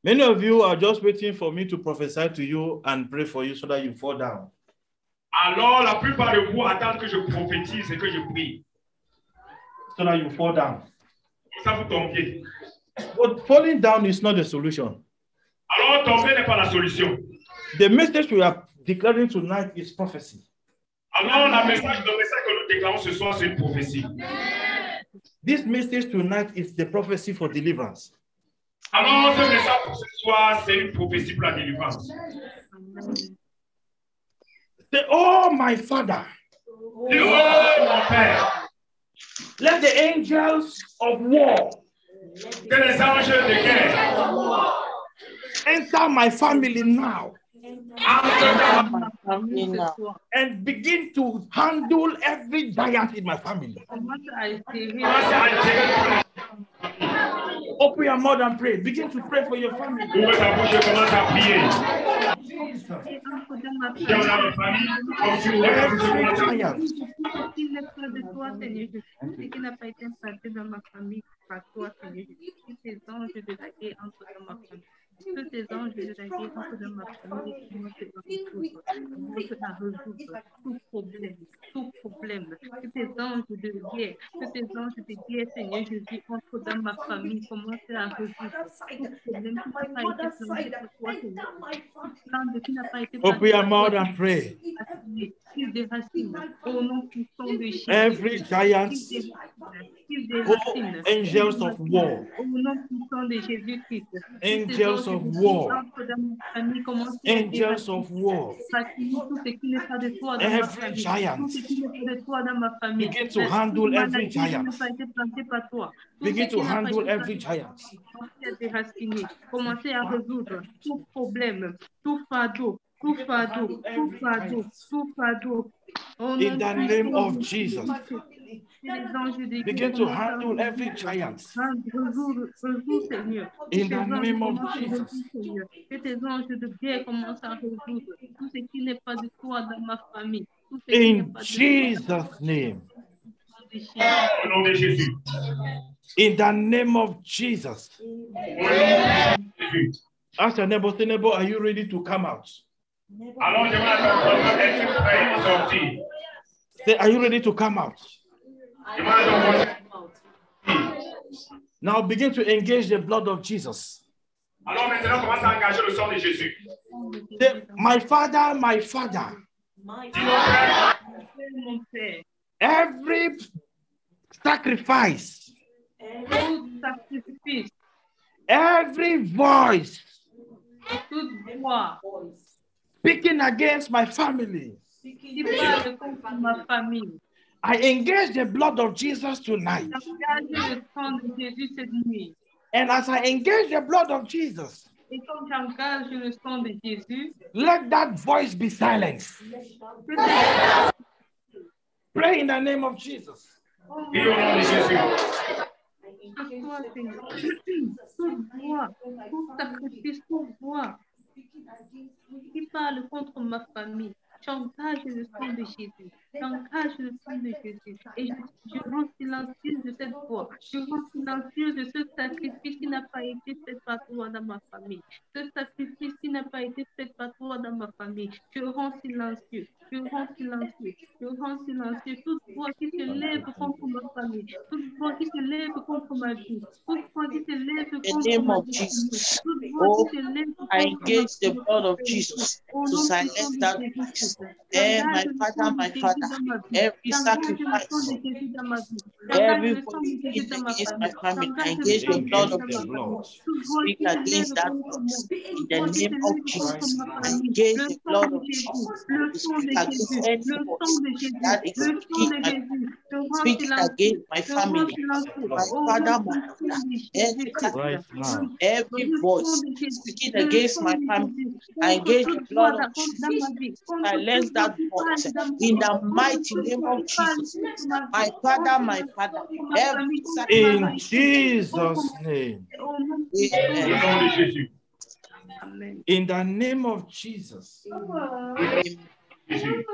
[SPEAKER 1] Many of you are just waiting for me to prophesy to you and pray for you so that you fall down.
[SPEAKER 2] Alors, la plupart de vous attendent que je prophétise et que je prie.
[SPEAKER 1] So that you fall down.
[SPEAKER 2] Ça vous tombiez.
[SPEAKER 1] But falling down is not the solution.
[SPEAKER 2] Alors, tomber n'est pas la solution.
[SPEAKER 1] The message we are declaring tonight is prophecy.
[SPEAKER 2] Alors, le message que nous déclarons ce soir, c'est une prophétie.
[SPEAKER 1] This message tonight is the prophecy for deliverance.
[SPEAKER 2] Alors, ce message pour ce soir, c'est une prophétie pour la délivrance.
[SPEAKER 1] Say, oh, my Father.
[SPEAKER 2] Dis, oh, mon Père.
[SPEAKER 1] Let the angels of war
[SPEAKER 2] Que les anges de guerre
[SPEAKER 1] enter my family now. And begin to handle every giant in my family. Open your mouth and pray. Begin to pray for your family.
[SPEAKER 2] Ouvre ta bouche et commence à prier.
[SPEAKER 3] Tous tes anges de la guerre entre dans ma famille, tout problème, tous tes anges de guerre, Seigneur Jésus, entre dans ma famille, commencez à résoudre tout problème qui n'a pas été planté pour toi, Seigneur. Qui n'a pas été
[SPEAKER 1] Open your mouth and pray.
[SPEAKER 3] Au nom puissant de Jésus.
[SPEAKER 1] Every giant, angels of war,
[SPEAKER 3] au nom puissant de Jésus-Christ.
[SPEAKER 1] Angels of war. Angels of war. Every giant. Begin to handle every giant. Begin to handle every giant.
[SPEAKER 3] Commencez à résoudre tout problème, tout fardeau.
[SPEAKER 1] In the name of Jesus. Begin to handle every giant. In the name of Jesus.
[SPEAKER 3] Que tes anges de guerre commencent à résoudre tout ce qui n'est pas de toi dans ma famille.
[SPEAKER 1] In Jesus' name.
[SPEAKER 2] Au nom de Jésus.
[SPEAKER 1] In the name of Jesus. Ask your neighbor, say, neighbor, are you ready to come out?
[SPEAKER 2] Alors, demande à ton voisin, es-tu prêt à sortir?
[SPEAKER 1] Say, are you ready to come out?
[SPEAKER 2] Demande à ton voisin.
[SPEAKER 1] Now begin to engage the blood of Jesus.
[SPEAKER 2] Alors maintenant, commence à engager le sang de Jésus.
[SPEAKER 1] Say, my Father, my Father.
[SPEAKER 2] Dis mon frère,
[SPEAKER 3] Mon Père,
[SPEAKER 1] Every sacrifice,
[SPEAKER 3] tout sacrifice,
[SPEAKER 1] every voice
[SPEAKER 3] toute voix
[SPEAKER 1] speaking against my family,
[SPEAKER 3] qui parle contre ma famille,
[SPEAKER 1] I engage the blood of Jesus tonight.
[SPEAKER 3] j'engage le sang de Jésus cette nuit.
[SPEAKER 1] And as I engage the blood of Jesus,
[SPEAKER 3] Et quand j'engage le sang de Jésus,
[SPEAKER 1] let that voice be silenced. Pray in the name of Jesus.
[SPEAKER 2] dis au nom de Jésus.
[SPEAKER 3] toute voix, tout sacrifice, toute voix qui parle contre ma famille, j'engage le sang de Jésus. J'engage le sang de Jésus. Et je rends silencieux de cette voix. Je rends silencieux de ce sacrifice qui n'a pas été fait par toi dans ma famille. Ce sacrifice qui n'a pas été fait par toi dans ma famille. Je rends silencieux. Je rends silencieux. Je rends silencieux. Toute voix qui se lève contre ma famille. Toute voix qui se lève contre ma vie. Toute voix qui se lève
[SPEAKER 5] In the
[SPEAKER 3] contre
[SPEAKER 5] name
[SPEAKER 3] ma
[SPEAKER 5] of
[SPEAKER 3] vie.
[SPEAKER 5] Jesus.
[SPEAKER 3] Toute voix
[SPEAKER 5] Oh,
[SPEAKER 3] qui se lève
[SPEAKER 5] I
[SPEAKER 3] contre
[SPEAKER 5] engage the
[SPEAKER 3] ma
[SPEAKER 5] blood of
[SPEAKER 3] vie.
[SPEAKER 5] Jesus
[SPEAKER 3] Au
[SPEAKER 5] to
[SPEAKER 3] nom du
[SPEAKER 5] silence
[SPEAKER 3] sang de
[SPEAKER 5] that
[SPEAKER 3] Jésus
[SPEAKER 5] voice.
[SPEAKER 3] Christ.
[SPEAKER 5] Eh,
[SPEAKER 3] J'engage
[SPEAKER 5] my
[SPEAKER 3] le
[SPEAKER 5] Father,
[SPEAKER 3] sang de
[SPEAKER 5] my
[SPEAKER 3] Jésus
[SPEAKER 5] Father,
[SPEAKER 3] dans ma vie.
[SPEAKER 5] every
[SPEAKER 3] J'engage le sang
[SPEAKER 5] sacrifice,
[SPEAKER 3] de Jésus dans ma vie.
[SPEAKER 5] every
[SPEAKER 3] J'engage le sang
[SPEAKER 5] voice
[SPEAKER 3] de Jésus
[SPEAKER 5] speaking
[SPEAKER 3] dans ma
[SPEAKER 5] against my
[SPEAKER 3] famille.
[SPEAKER 5] family, I
[SPEAKER 3] J'engage le
[SPEAKER 5] engage
[SPEAKER 3] sang
[SPEAKER 5] the
[SPEAKER 3] de
[SPEAKER 5] blood
[SPEAKER 3] Jésus
[SPEAKER 5] of
[SPEAKER 3] dans ma
[SPEAKER 5] Jesus.
[SPEAKER 3] famille.
[SPEAKER 1] Blood.
[SPEAKER 3] Toute voix
[SPEAKER 5] Speak
[SPEAKER 3] qui se
[SPEAKER 5] against
[SPEAKER 3] lève
[SPEAKER 5] that
[SPEAKER 3] contre moi.
[SPEAKER 5] voice. In
[SPEAKER 3] Toute
[SPEAKER 5] the
[SPEAKER 3] voix qui se
[SPEAKER 5] name of
[SPEAKER 3] lève
[SPEAKER 5] Jesus,
[SPEAKER 3] contre ma
[SPEAKER 5] I
[SPEAKER 3] famille.
[SPEAKER 5] engage
[SPEAKER 3] Le
[SPEAKER 5] the
[SPEAKER 3] sang
[SPEAKER 5] blood
[SPEAKER 3] de
[SPEAKER 5] of
[SPEAKER 3] Jésus.
[SPEAKER 5] Jesus
[SPEAKER 3] Le
[SPEAKER 5] to
[SPEAKER 3] sang
[SPEAKER 5] speak
[SPEAKER 3] de
[SPEAKER 5] against
[SPEAKER 3] Jésus.
[SPEAKER 5] any
[SPEAKER 3] Le sang
[SPEAKER 5] voice
[SPEAKER 3] de Jésus.
[SPEAKER 5] that is
[SPEAKER 3] Le sang
[SPEAKER 5] speaking
[SPEAKER 3] de
[SPEAKER 5] my
[SPEAKER 3] Jésus. Je rends
[SPEAKER 5] speaking against
[SPEAKER 3] silencieux.
[SPEAKER 5] my
[SPEAKER 3] Je rends
[SPEAKER 5] family,
[SPEAKER 3] silencieux.
[SPEAKER 5] my
[SPEAKER 3] Au
[SPEAKER 5] father,
[SPEAKER 3] nom
[SPEAKER 5] my
[SPEAKER 3] du sang
[SPEAKER 5] mother,
[SPEAKER 3] de
[SPEAKER 5] and
[SPEAKER 3] Jésus Christ.
[SPEAKER 1] Right now.
[SPEAKER 5] every
[SPEAKER 3] Le sang
[SPEAKER 5] voice
[SPEAKER 3] de Jésus,
[SPEAKER 5] speaking
[SPEAKER 3] le
[SPEAKER 5] against
[SPEAKER 3] sang
[SPEAKER 5] my
[SPEAKER 3] de
[SPEAKER 5] family,
[SPEAKER 3] Jésus,
[SPEAKER 5] I
[SPEAKER 3] contre
[SPEAKER 5] engage the
[SPEAKER 3] toute voix
[SPEAKER 5] blood of
[SPEAKER 3] dans
[SPEAKER 5] Jesus
[SPEAKER 3] ma vie,
[SPEAKER 5] to
[SPEAKER 3] contre
[SPEAKER 5] silence
[SPEAKER 3] toute voix
[SPEAKER 5] that
[SPEAKER 3] qui parle
[SPEAKER 5] voice
[SPEAKER 3] dans ma
[SPEAKER 5] in
[SPEAKER 3] vie,
[SPEAKER 5] the
[SPEAKER 3] contre
[SPEAKER 5] mighty
[SPEAKER 3] toute
[SPEAKER 5] name
[SPEAKER 3] voix
[SPEAKER 5] of
[SPEAKER 3] qui parle
[SPEAKER 5] Jesus.
[SPEAKER 3] contre ma
[SPEAKER 5] My
[SPEAKER 3] vie,
[SPEAKER 5] Father,
[SPEAKER 3] contre
[SPEAKER 5] my Father,
[SPEAKER 3] ma
[SPEAKER 5] every
[SPEAKER 3] famille, contre ma
[SPEAKER 1] In
[SPEAKER 3] réussite, contre
[SPEAKER 1] Jesus' name.
[SPEAKER 3] au nom du
[SPEAKER 5] sacrifice,
[SPEAKER 3] sang
[SPEAKER 2] Au
[SPEAKER 3] de
[SPEAKER 2] nom de Jésus.
[SPEAKER 3] Amen.
[SPEAKER 1] In the name of Jesus.
[SPEAKER 2] Jésus.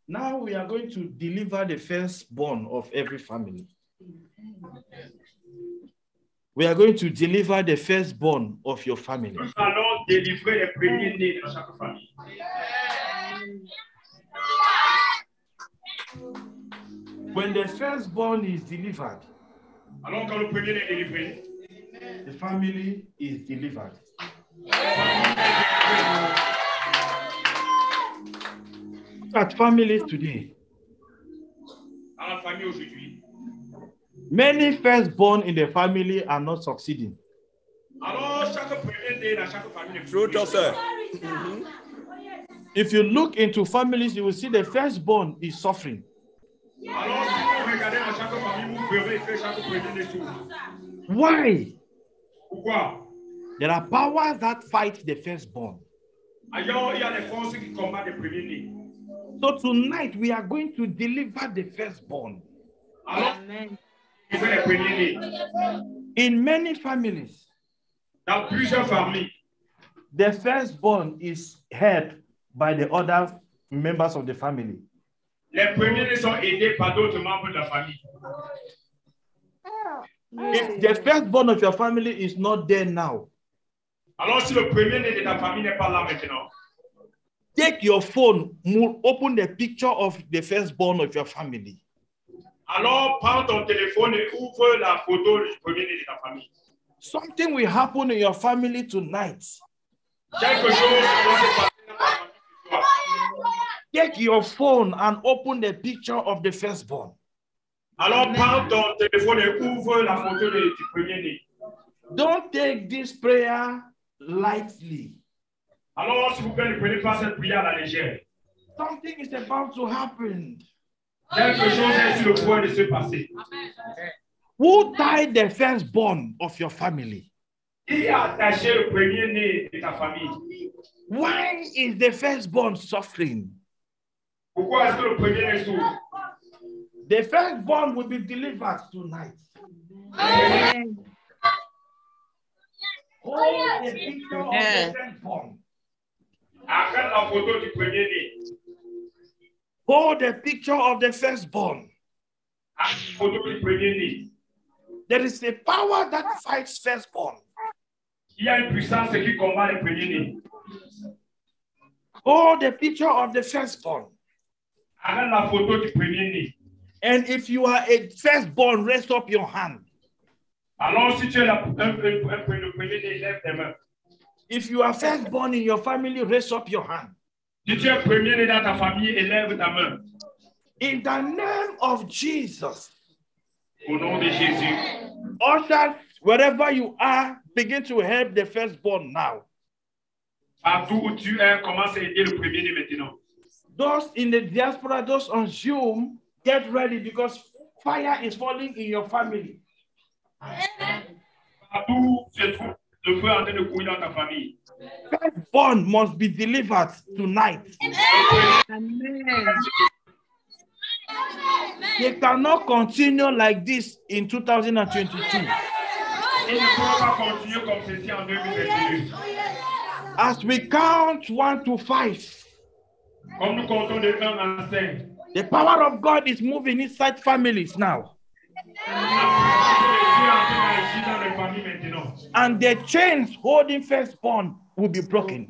[SPEAKER 1] Now we are going to deliver the firstborn of every family. We are going to deliver the firstborn of your family.
[SPEAKER 2] Nous allons délivrer les premiers-nés dans chaque famille.
[SPEAKER 1] When the firstborn is delivered,
[SPEAKER 2] Alors quand le premier-né est délivré,
[SPEAKER 1] the family is delivered. Look at families today.
[SPEAKER 2] dans la famille aujourd'hui.
[SPEAKER 1] Many firstborn in the family are not succeeding.
[SPEAKER 2] Alors chaque premier-né dans chaque famille est
[SPEAKER 6] Truth or sir?
[SPEAKER 1] If you look into families, you will see the firstborn is suffering.
[SPEAKER 2] Alors si vous regardez dans chaque famille, vous verrez que chaque premier-né souffre.
[SPEAKER 1] Why?
[SPEAKER 2] Pourquoi?
[SPEAKER 1] There are powers that fight the firstborn.
[SPEAKER 2] Ailleurs, il y a des forces qui combattent les premiers-nés.
[SPEAKER 1] So tonight we are going to deliver the firstborn.
[SPEAKER 2] Alors,
[SPEAKER 3] Amen.
[SPEAKER 2] délivrer les premiers-nés.
[SPEAKER 1] In many families,
[SPEAKER 2] Dans plusieurs familles,
[SPEAKER 1] the firstborn is helped by the other members of the family.
[SPEAKER 2] les premiers-nés sont aidés par d'autres membres de la famille.
[SPEAKER 1] If the firstborn of your family is not there now,
[SPEAKER 2] Alors si le premier-né de ta famille n'est pas là maintenant,
[SPEAKER 1] take your phone, open the picture of the firstborn of your family.
[SPEAKER 2] alors prends ton téléphone et ouvre la photo du premier-né de ta famille.
[SPEAKER 1] Something will happen in your family tonight.
[SPEAKER 2] Quelque chose va se passer dans ta famille ce soir.
[SPEAKER 1] Take your phone and open the picture of the firstborn.
[SPEAKER 2] Alors prends ton téléphone et ouvre la photo du premier-né.
[SPEAKER 1] Don't take this prayer lightly.
[SPEAKER 2] Alors s'il vous plaît, ne prenez pas cette prière à la légère.
[SPEAKER 1] Something is about to happen.
[SPEAKER 2] Quelque chose est sur le point de se passer.
[SPEAKER 1] Who tied the firstborn of your family?
[SPEAKER 2] Qui a attaché le premier-né de ta famille?
[SPEAKER 1] Why is the firstborn suffering?
[SPEAKER 2] Pourquoi est-ce que le premier-né souffre?
[SPEAKER 1] The firstborn will be delivered tonight.
[SPEAKER 3] Amen.
[SPEAKER 1] Hold the picture of the firstborn.
[SPEAKER 2] Arrête la photo du premier-né.
[SPEAKER 1] Hold the picture of the firstborn.
[SPEAKER 2] Arrête la photo du premier-né.
[SPEAKER 1] There is a power that fights firstborn.
[SPEAKER 2] Il y a une puissance qui combat les premiers-nés.
[SPEAKER 1] Hold the picture of the firstborn.
[SPEAKER 2] Arrête la photo du premier-né.
[SPEAKER 1] And if you are a firstborn, raise up your hand.
[SPEAKER 2] Alors, si tu es le premier-né, lève tes mains.
[SPEAKER 1] If you are firstborn in your family, raise up your hand.
[SPEAKER 2] Si tu es premier-né dans ta famille, élève ta main.
[SPEAKER 1] In the name of Jesus.
[SPEAKER 2] Au nom de Jésus.
[SPEAKER 1] Ushers, wherever you are, begin to help the firstborn now.
[SPEAKER 2] Partout où tu es, commence à aider le premier-né maintenant.
[SPEAKER 1] Those in the diaspora, those on Zoom, get ready because fire is falling in your family.
[SPEAKER 2] Partout se trouve le feu en train de courir dans ta famille.
[SPEAKER 1] Firstborn must be delivered tonight.
[SPEAKER 3] Amen.
[SPEAKER 1] They cannot continue like this in 2022.
[SPEAKER 2] Et ne pourront pas continuer comme ceci en 2022.
[SPEAKER 1] As we count 1 to 5,
[SPEAKER 2] Comme nous comptons de 1 à 5.
[SPEAKER 1] the power of God is moving inside families now. And the chains holding firstborn will be broken.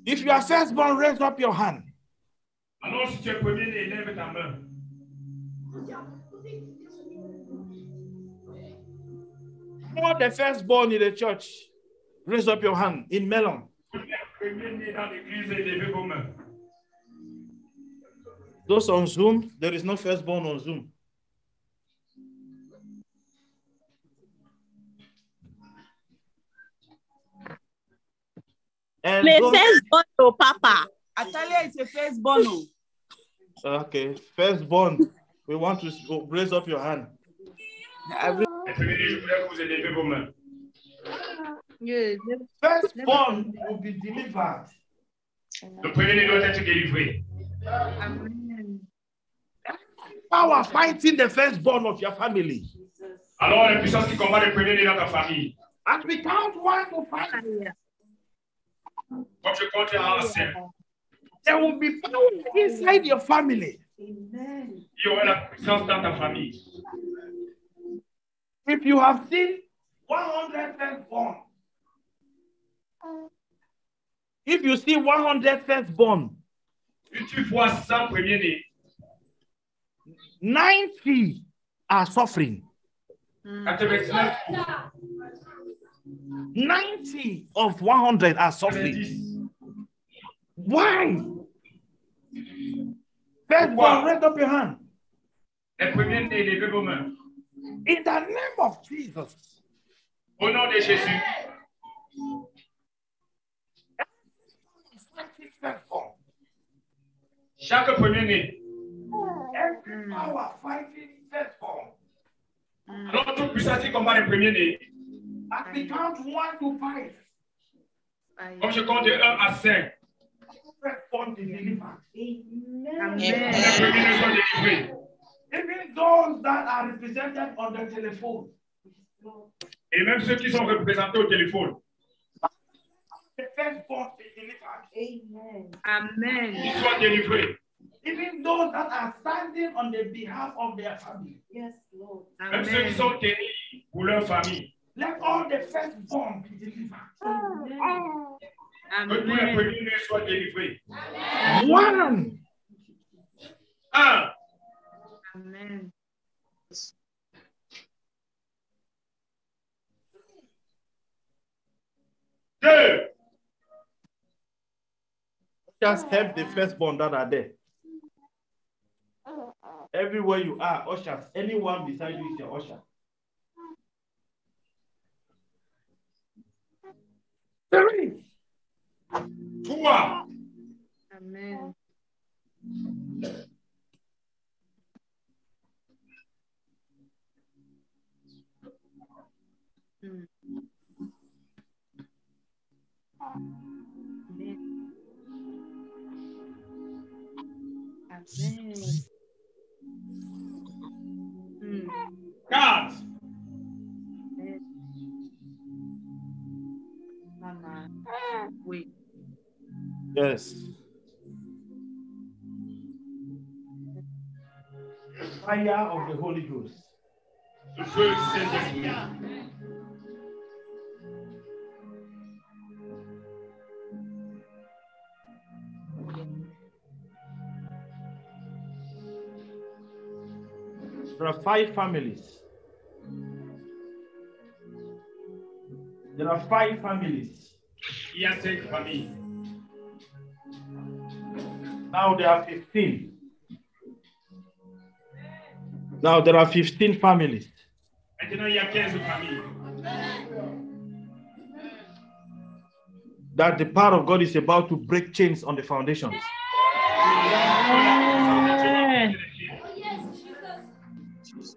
[SPEAKER 1] If you are firstborn, raise up your hand.
[SPEAKER 2] Alors, si tu es premier-né, lève ta main.
[SPEAKER 1] All the firstborn in the church, raise up your hand in Melon.
[SPEAKER 2] Premier-né dans l'église, levez vos mains.
[SPEAKER 1] Those on Zoom, there is no firstborn on Zoom. And
[SPEAKER 5] Le
[SPEAKER 1] those,
[SPEAKER 5] firstborn, oh, Papa. Atalia is a firstborn.
[SPEAKER 1] okay, firstborn, we want to raise up your hand.
[SPEAKER 2] Premier-né, je voudrais que vous élevez vos mains.
[SPEAKER 3] Yes.
[SPEAKER 1] Firstborn will be delivered.
[SPEAKER 2] Le premier-né doit être délivré.
[SPEAKER 3] Amen.
[SPEAKER 1] Power fighting the firstborn of your family.
[SPEAKER 2] Alors, la puissance qui combat le premier-né dans ta famille.
[SPEAKER 1] As we count 1 to 5,
[SPEAKER 2] Comme je compte en 5,
[SPEAKER 1] there will be power inside your family.
[SPEAKER 2] il y aura la puissance dans ta famille.
[SPEAKER 1] If you have seen 100 firstborn, if you see 100 firstborn,
[SPEAKER 2] Si tu vois 100 premiers-nés,
[SPEAKER 1] 90 are suffering.
[SPEAKER 2] 99,
[SPEAKER 1] 90 of 100 are suffering.
[SPEAKER 2] 90.
[SPEAKER 1] Why? Firstborn, raise up your hand.
[SPEAKER 2] Les premiers-nés, levez vos mains.
[SPEAKER 1] In the name of Jesus.
[SPEAKER 2] Au nom de Jésus.
[SPEAKER 1] Firstborn.
[SPEAKER 2] Chaque premier-né.
[SPEAKER 1] Every power fighting firstborn.
[SPEAKER 2] Alors, toute puissance qui combat les premiers-nés,
[SPEAKER 1] As we count 1 to 5,
[SPEAKER 2] comme je compte de 1 à 5,
[SPEAKER 1] firstborn is delivered.
[SPEAKER 2] les premiers-nés sont délivrés.
[SPEAKER 1] Even those that are represented on the telephone.
[SPEAKER 2] Et même ceux qui sont représentés au téléphone,
[SPEAKER 1] The firstborn is delivered.
[SPEAKER 3] Amen.
[SPEAKER 2] ils soient délivrés.
[SPEAKER 1] Even those that are standing on the behalf of their family.
[SPEAKER 5] Yes, Lord.
[SPEAKER 2] Même ceux qui sont tenus pour leur famille.
[SPEAKER 1] Let all the firstborn be delivered.
[SPEAKER 2] Que tous les
[SPEAKER 3] Amen.
[SPEAKER 2] premiers-nés soient délivrés.
[SPEAKER 1] 1.
[SPEAKER 2] 1.
[SPEAKER 3] Amen.
[SPEAKER 2] 2.
[SPEAKER 1] Just help the firstborn that are there. Everywhere you are, ushers, anyone beside you is your usher. 3.
[SPEAKER 2] 3.
[SPEAKER 3] Amen. Mm. Amen. Amen. Mm.
[SPEAKER 2] 4.
[SPEAKER 3] Amen. Mama, wait.
[SPEAKER 1] Yes. Fire of the Holy Ghost.
[SPEAKER 2] Le feu du Saint-Esprit.
[SPEAKER 1] There are 5 families. There are 5 families.
[SPEAKER 2] Il y a 5 familles.
[SPEAKER 1] Now there are 15. Now there are 15 families.
[SPEAKER 2] Maintenant, il y a 15 familles.
[SPEAKER 1] That the power of God is about to break chains on the foundations.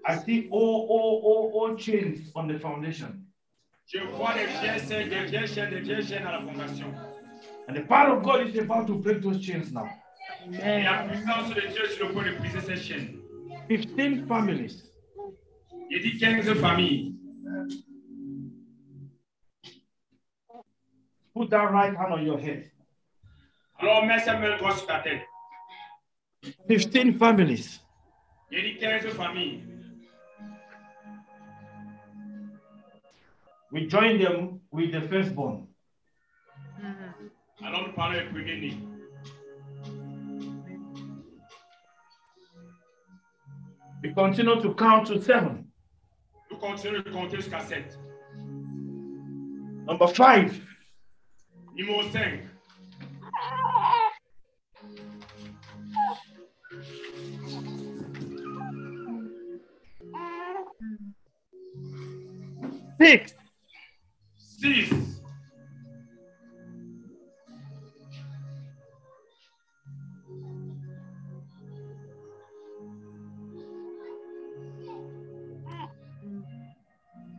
[SPEAKER 1] I see all chains on the foundation.
[SPEAKER 2] Je vois des vieilles chaînes à la fondation.
[SPEAKER 1] And the power of God is about to break those chains now.
[SPEAKER 2] Et la puissance de Dieu est sur le point de briser ces chaînes.
[SPEAKER 1] 15 families.
[SPEAKER 2] Il dit 15 familles.
[SPEAKER 1] Put that right hand on your head.
[SPEAKER 2] Alors mets sa main droite sur ta tête.
[SPEAKER 1] 15 families.
[SPEAKER 2] Il dit 15 familles.
[SPEAKER 1] We join them with the firstborn.
[SPEAKER 2] Alors nous parlons du premier-né.
[SPEAKER 1] We continue to count to 7.
[SPEAKER 2] Nous continuons de compter jusqu'à 7.
[SPEAKER 1] Number 5.
[SPEAKER 2] Numéro 5.
[SPEAKER 1] Six.
[SPEAKER 2] 6.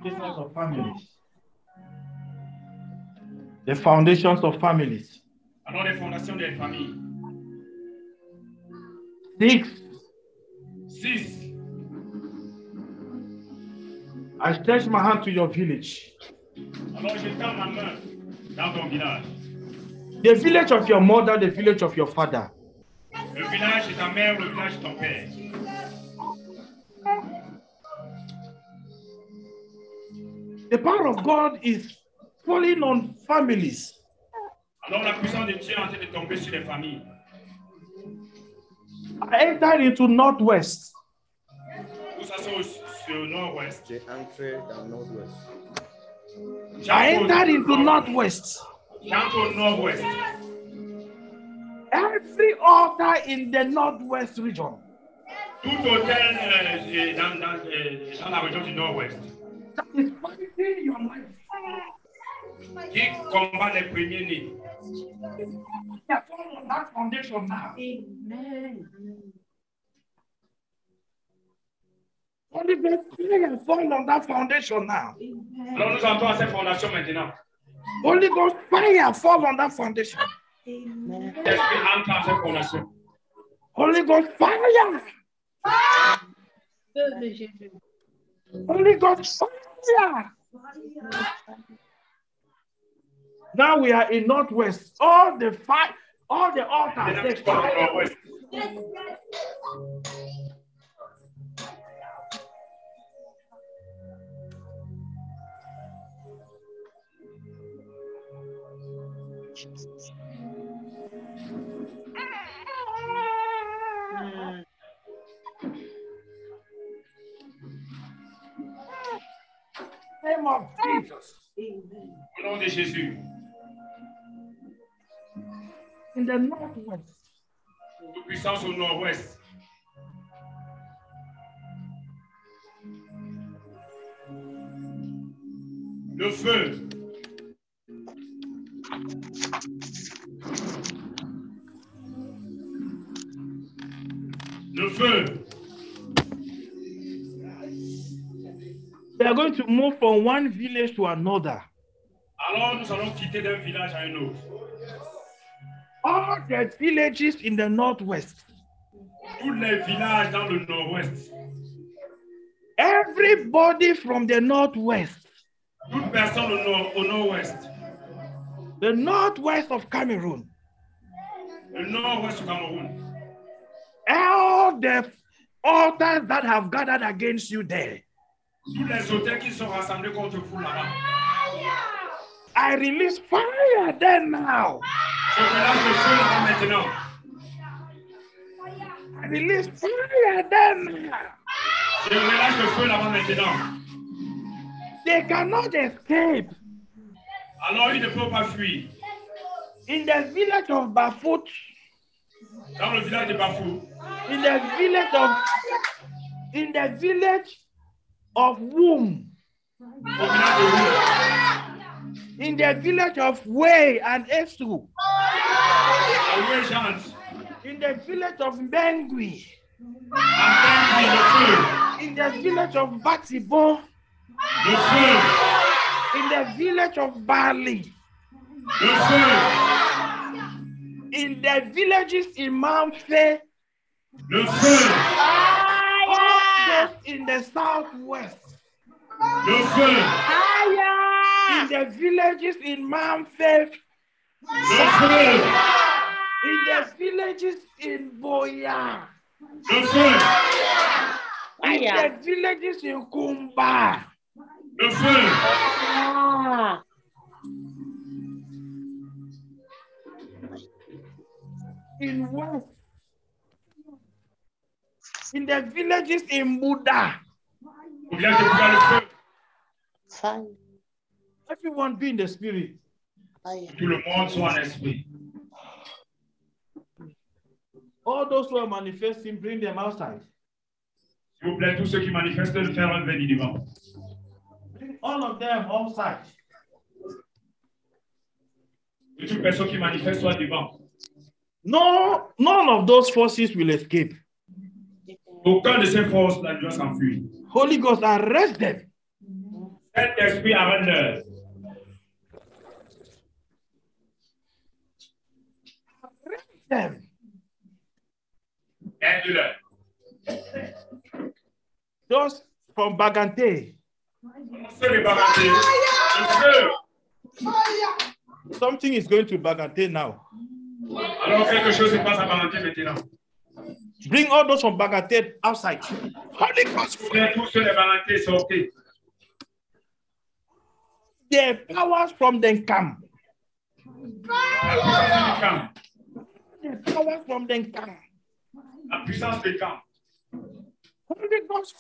[SPEAKER 1] Business of families. The foundations of families.
[SPEAKER 2] Alors les fondations des familles.
[SPEAKER 1] 6.
[SPEAKER 2] 6.
[SPEAKER 1] I stretch my hand to your village.
[SPEAKER 2] Alors je tends ma main dans ton village.
[SPEAKER 1] The village of your mother, the village of your father.
[SPEAKER 2] Le village de ta mère, le village de ton père.
[SPEAKER 1] The power of God is falling on families.
[SPEAKER 2] Alors la puissance de Dieu est en train de tomber sur les familles.
[SPEAKER 1] I entered into Northwest.
[SPEAKER 2] Nous sommes sur le nord-ouest.
[SPEAKER 6] J'ai entré dans le nord-ouest.
[SPEAKER 1] I entered into Northwest.
[SPEAKER 2] J'entre au nord-ouest.
[SPEAKER 1] Every altar in the Northwest region
[SPEAKER 2] Tout hôtel dans la région du nord-ouest
[SPEAKER 1] that is fighting your life.
[SPEAKER 2] qui combat les premiers-nés.
[SPEAKER 1] They fall on that foundation now.
[SPEAKER 5] Amen.
[SPEAKER 1] Holy Ghost fire fall on that foundation now.
[SPEAKER 2] Alors nous entrons à cette fondation maintenant.
[SPEAKER 1] Holy Ghost fire fall on that foundation.
[SPEAKER 2] L'esprit entre à cette fondation.
[SPEAKER 1] Holy Ghost fire.
[SPEAKER 3] Feu de Jésus.
[SPEAKER 1] Holy Ghost fire. Now we are in Northwest. All the altars.
[SPEAKER 2] Maintenant,
[SPEAKER 1] They
[SPEAKER 2] nous sommes au nord-ouest.
[SPEAKER 1] Name of Jesus.
[SPEAKER 2] Au nom de Jésus.
[SPEAKER 1] In the Northwest.
[SPEAKER 2] Toute puissance au nord-ouest. Le feu. Le feu.
[SPEAKER 1] They are going to move from one village to another.
[SPEAKER 2] Alors nous allons quitter d'un village à un autre.
[SPEAKER 1] All the villages in the Northwest.
[SPEAKER 2] Tous les villages dans le nord-ouest.
[SPEAKER 1] Everybody from the Northwest.
[SPEAKER 2] Toute personne au nord-ouest.
[SPEAKER 1] The Northwest of Cameroon.
[SPEAKER 2] Le nord-ouest du Cameroun.
[SPEAKER 1] All the altars that have gathered against you there.
[SPEAKER 2] Tous les hôtels qui sont rassemblés contre vous là-bas.
[SPEAKER 1] I release fire there now.
[SPEAKER 2] Je relâche le feu là-bas maintenant.
[SPEAKER 1] I release fire there now.
[SPEAKER 2] Je relâche le feu là-bas maintenant.
[SPEAKER 1] They cannot escape.
[SPEAKER 2] Alors ils ne peuvent pas fuir.
[SPEAKER 1] In the village of Bafut,
[SPEAKER 2] Dans le village de Bafou,
[SPEAKER 1] in the village of Womb,
[SPEAKER 2] au village de Roux,
[SPEAKER 1] in the village of Way and Esu,
[SPEAKER 2] à Ouéjante,
[SPEAKER 1] in the village of Bengui,
[SPEAKER 2] à Bengui, le feu,
[SPEAKER 1] in the village of Batibo,
[SPEAKER 2] le feu,
[SPEAKER 1] in the village of Bali,
[SPEAKER 2] le feu,
[SPEAKER 1] in the villages in Mamfe,
[SPEAKER 2] le feu,
[SPEAKER 1] all those in the southwest,
[SPEAKER 2] le feu,
[SPEAKER 1] in the villages in Mamfe,
[SPEAKER 2] le feu,
[SPEAKER 1] in the villages in Boya,
[SPEAKER 2] le feu,
[SPEAKER 1] in the villages in Kumba,
[SPEAKER 2] le feu,
[SPEAKER 1] in West, in the villages in Buddha.
[SPEAKER 2] au village de Bouga, le feu.
[SPEAKER 1] Everyone be in the spirit.
[SPEAKER 2] Tout le monde soit en esprit.
[SPEAKER 1] All those who are manifesting, bring them outside.
[SPEAKER 2] S'il vous plaît, tous ceux qui manifestent, le faire enlever du devant.
[SPEAKER 1] Bring all of them outside.
[SPEAKER 2] Toute personne qui manifeste soit devant.
[SPEAKER 1] No, none of those forces will escape.
[SPEAKER 2] Aucun de ces forces-là ne doit s'enfuir.
[SPEAKER 1] Holy Ghost, arrest them.
[SPEAKER 2] Cet esprit arrête-leur.
[SPEAKER 1] Arrest them.
[SPEAKER 2] Aide-leur.
[SPEAKER 1] Those from Bagante.
[SPEAKER 2] Ceux de Baraté, le feu.
[SPEAKER 1] Something is going to Bagante now.
[SPEAKER 2] Alors quelque chose se passe à Baraté maintenant.
[SPEAKER 1] Bring all those from Bagante outside. Holy Ghost.
[SPEAKER 2] Tous ceux de Baraté sortez.
[SPEAKER 1] The powers from the camp.
[SPEAKER 2] La puissance du camp.
[SPEAKER 1] The powers from the camp.
[SPEAKER 2] La puissance du camp.
[SPEAKER 1] Holy Ghost.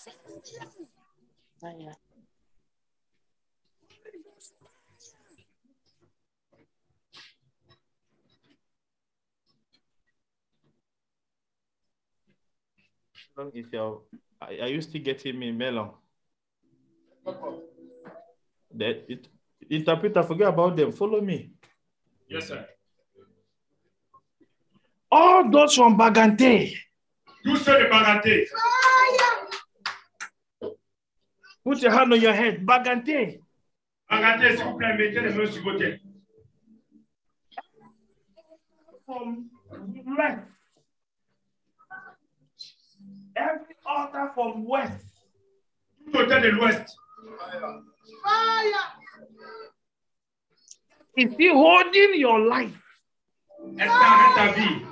[SPEAKER 1] If you're, are you still getting me, Melon? That it, interpreter, forget about them. Follow me.
[SPEAKER 2] Yes, sir.
[SPEAKER 1] All those from Bagante.
[SPEAKER 2] Tous ceux de Baraté.
[SPEAKER 1] Put your hand on your head. Bagante.
[SPEAKER 2] Baraté, s'il vous plaît, mettez les mains sur vos têtes.
[SPEAKER 1] From west. Every altar from west.
[SPEAKER 2] Tout côté de l'ouest.
[SPEAKER 1] Is he holding your life?
[SPEAKER 2] Est-ce qu'il arrête ta vie?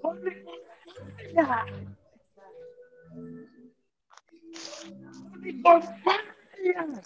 [SPEAKER 1] Holy fire. Holy Ghost fire.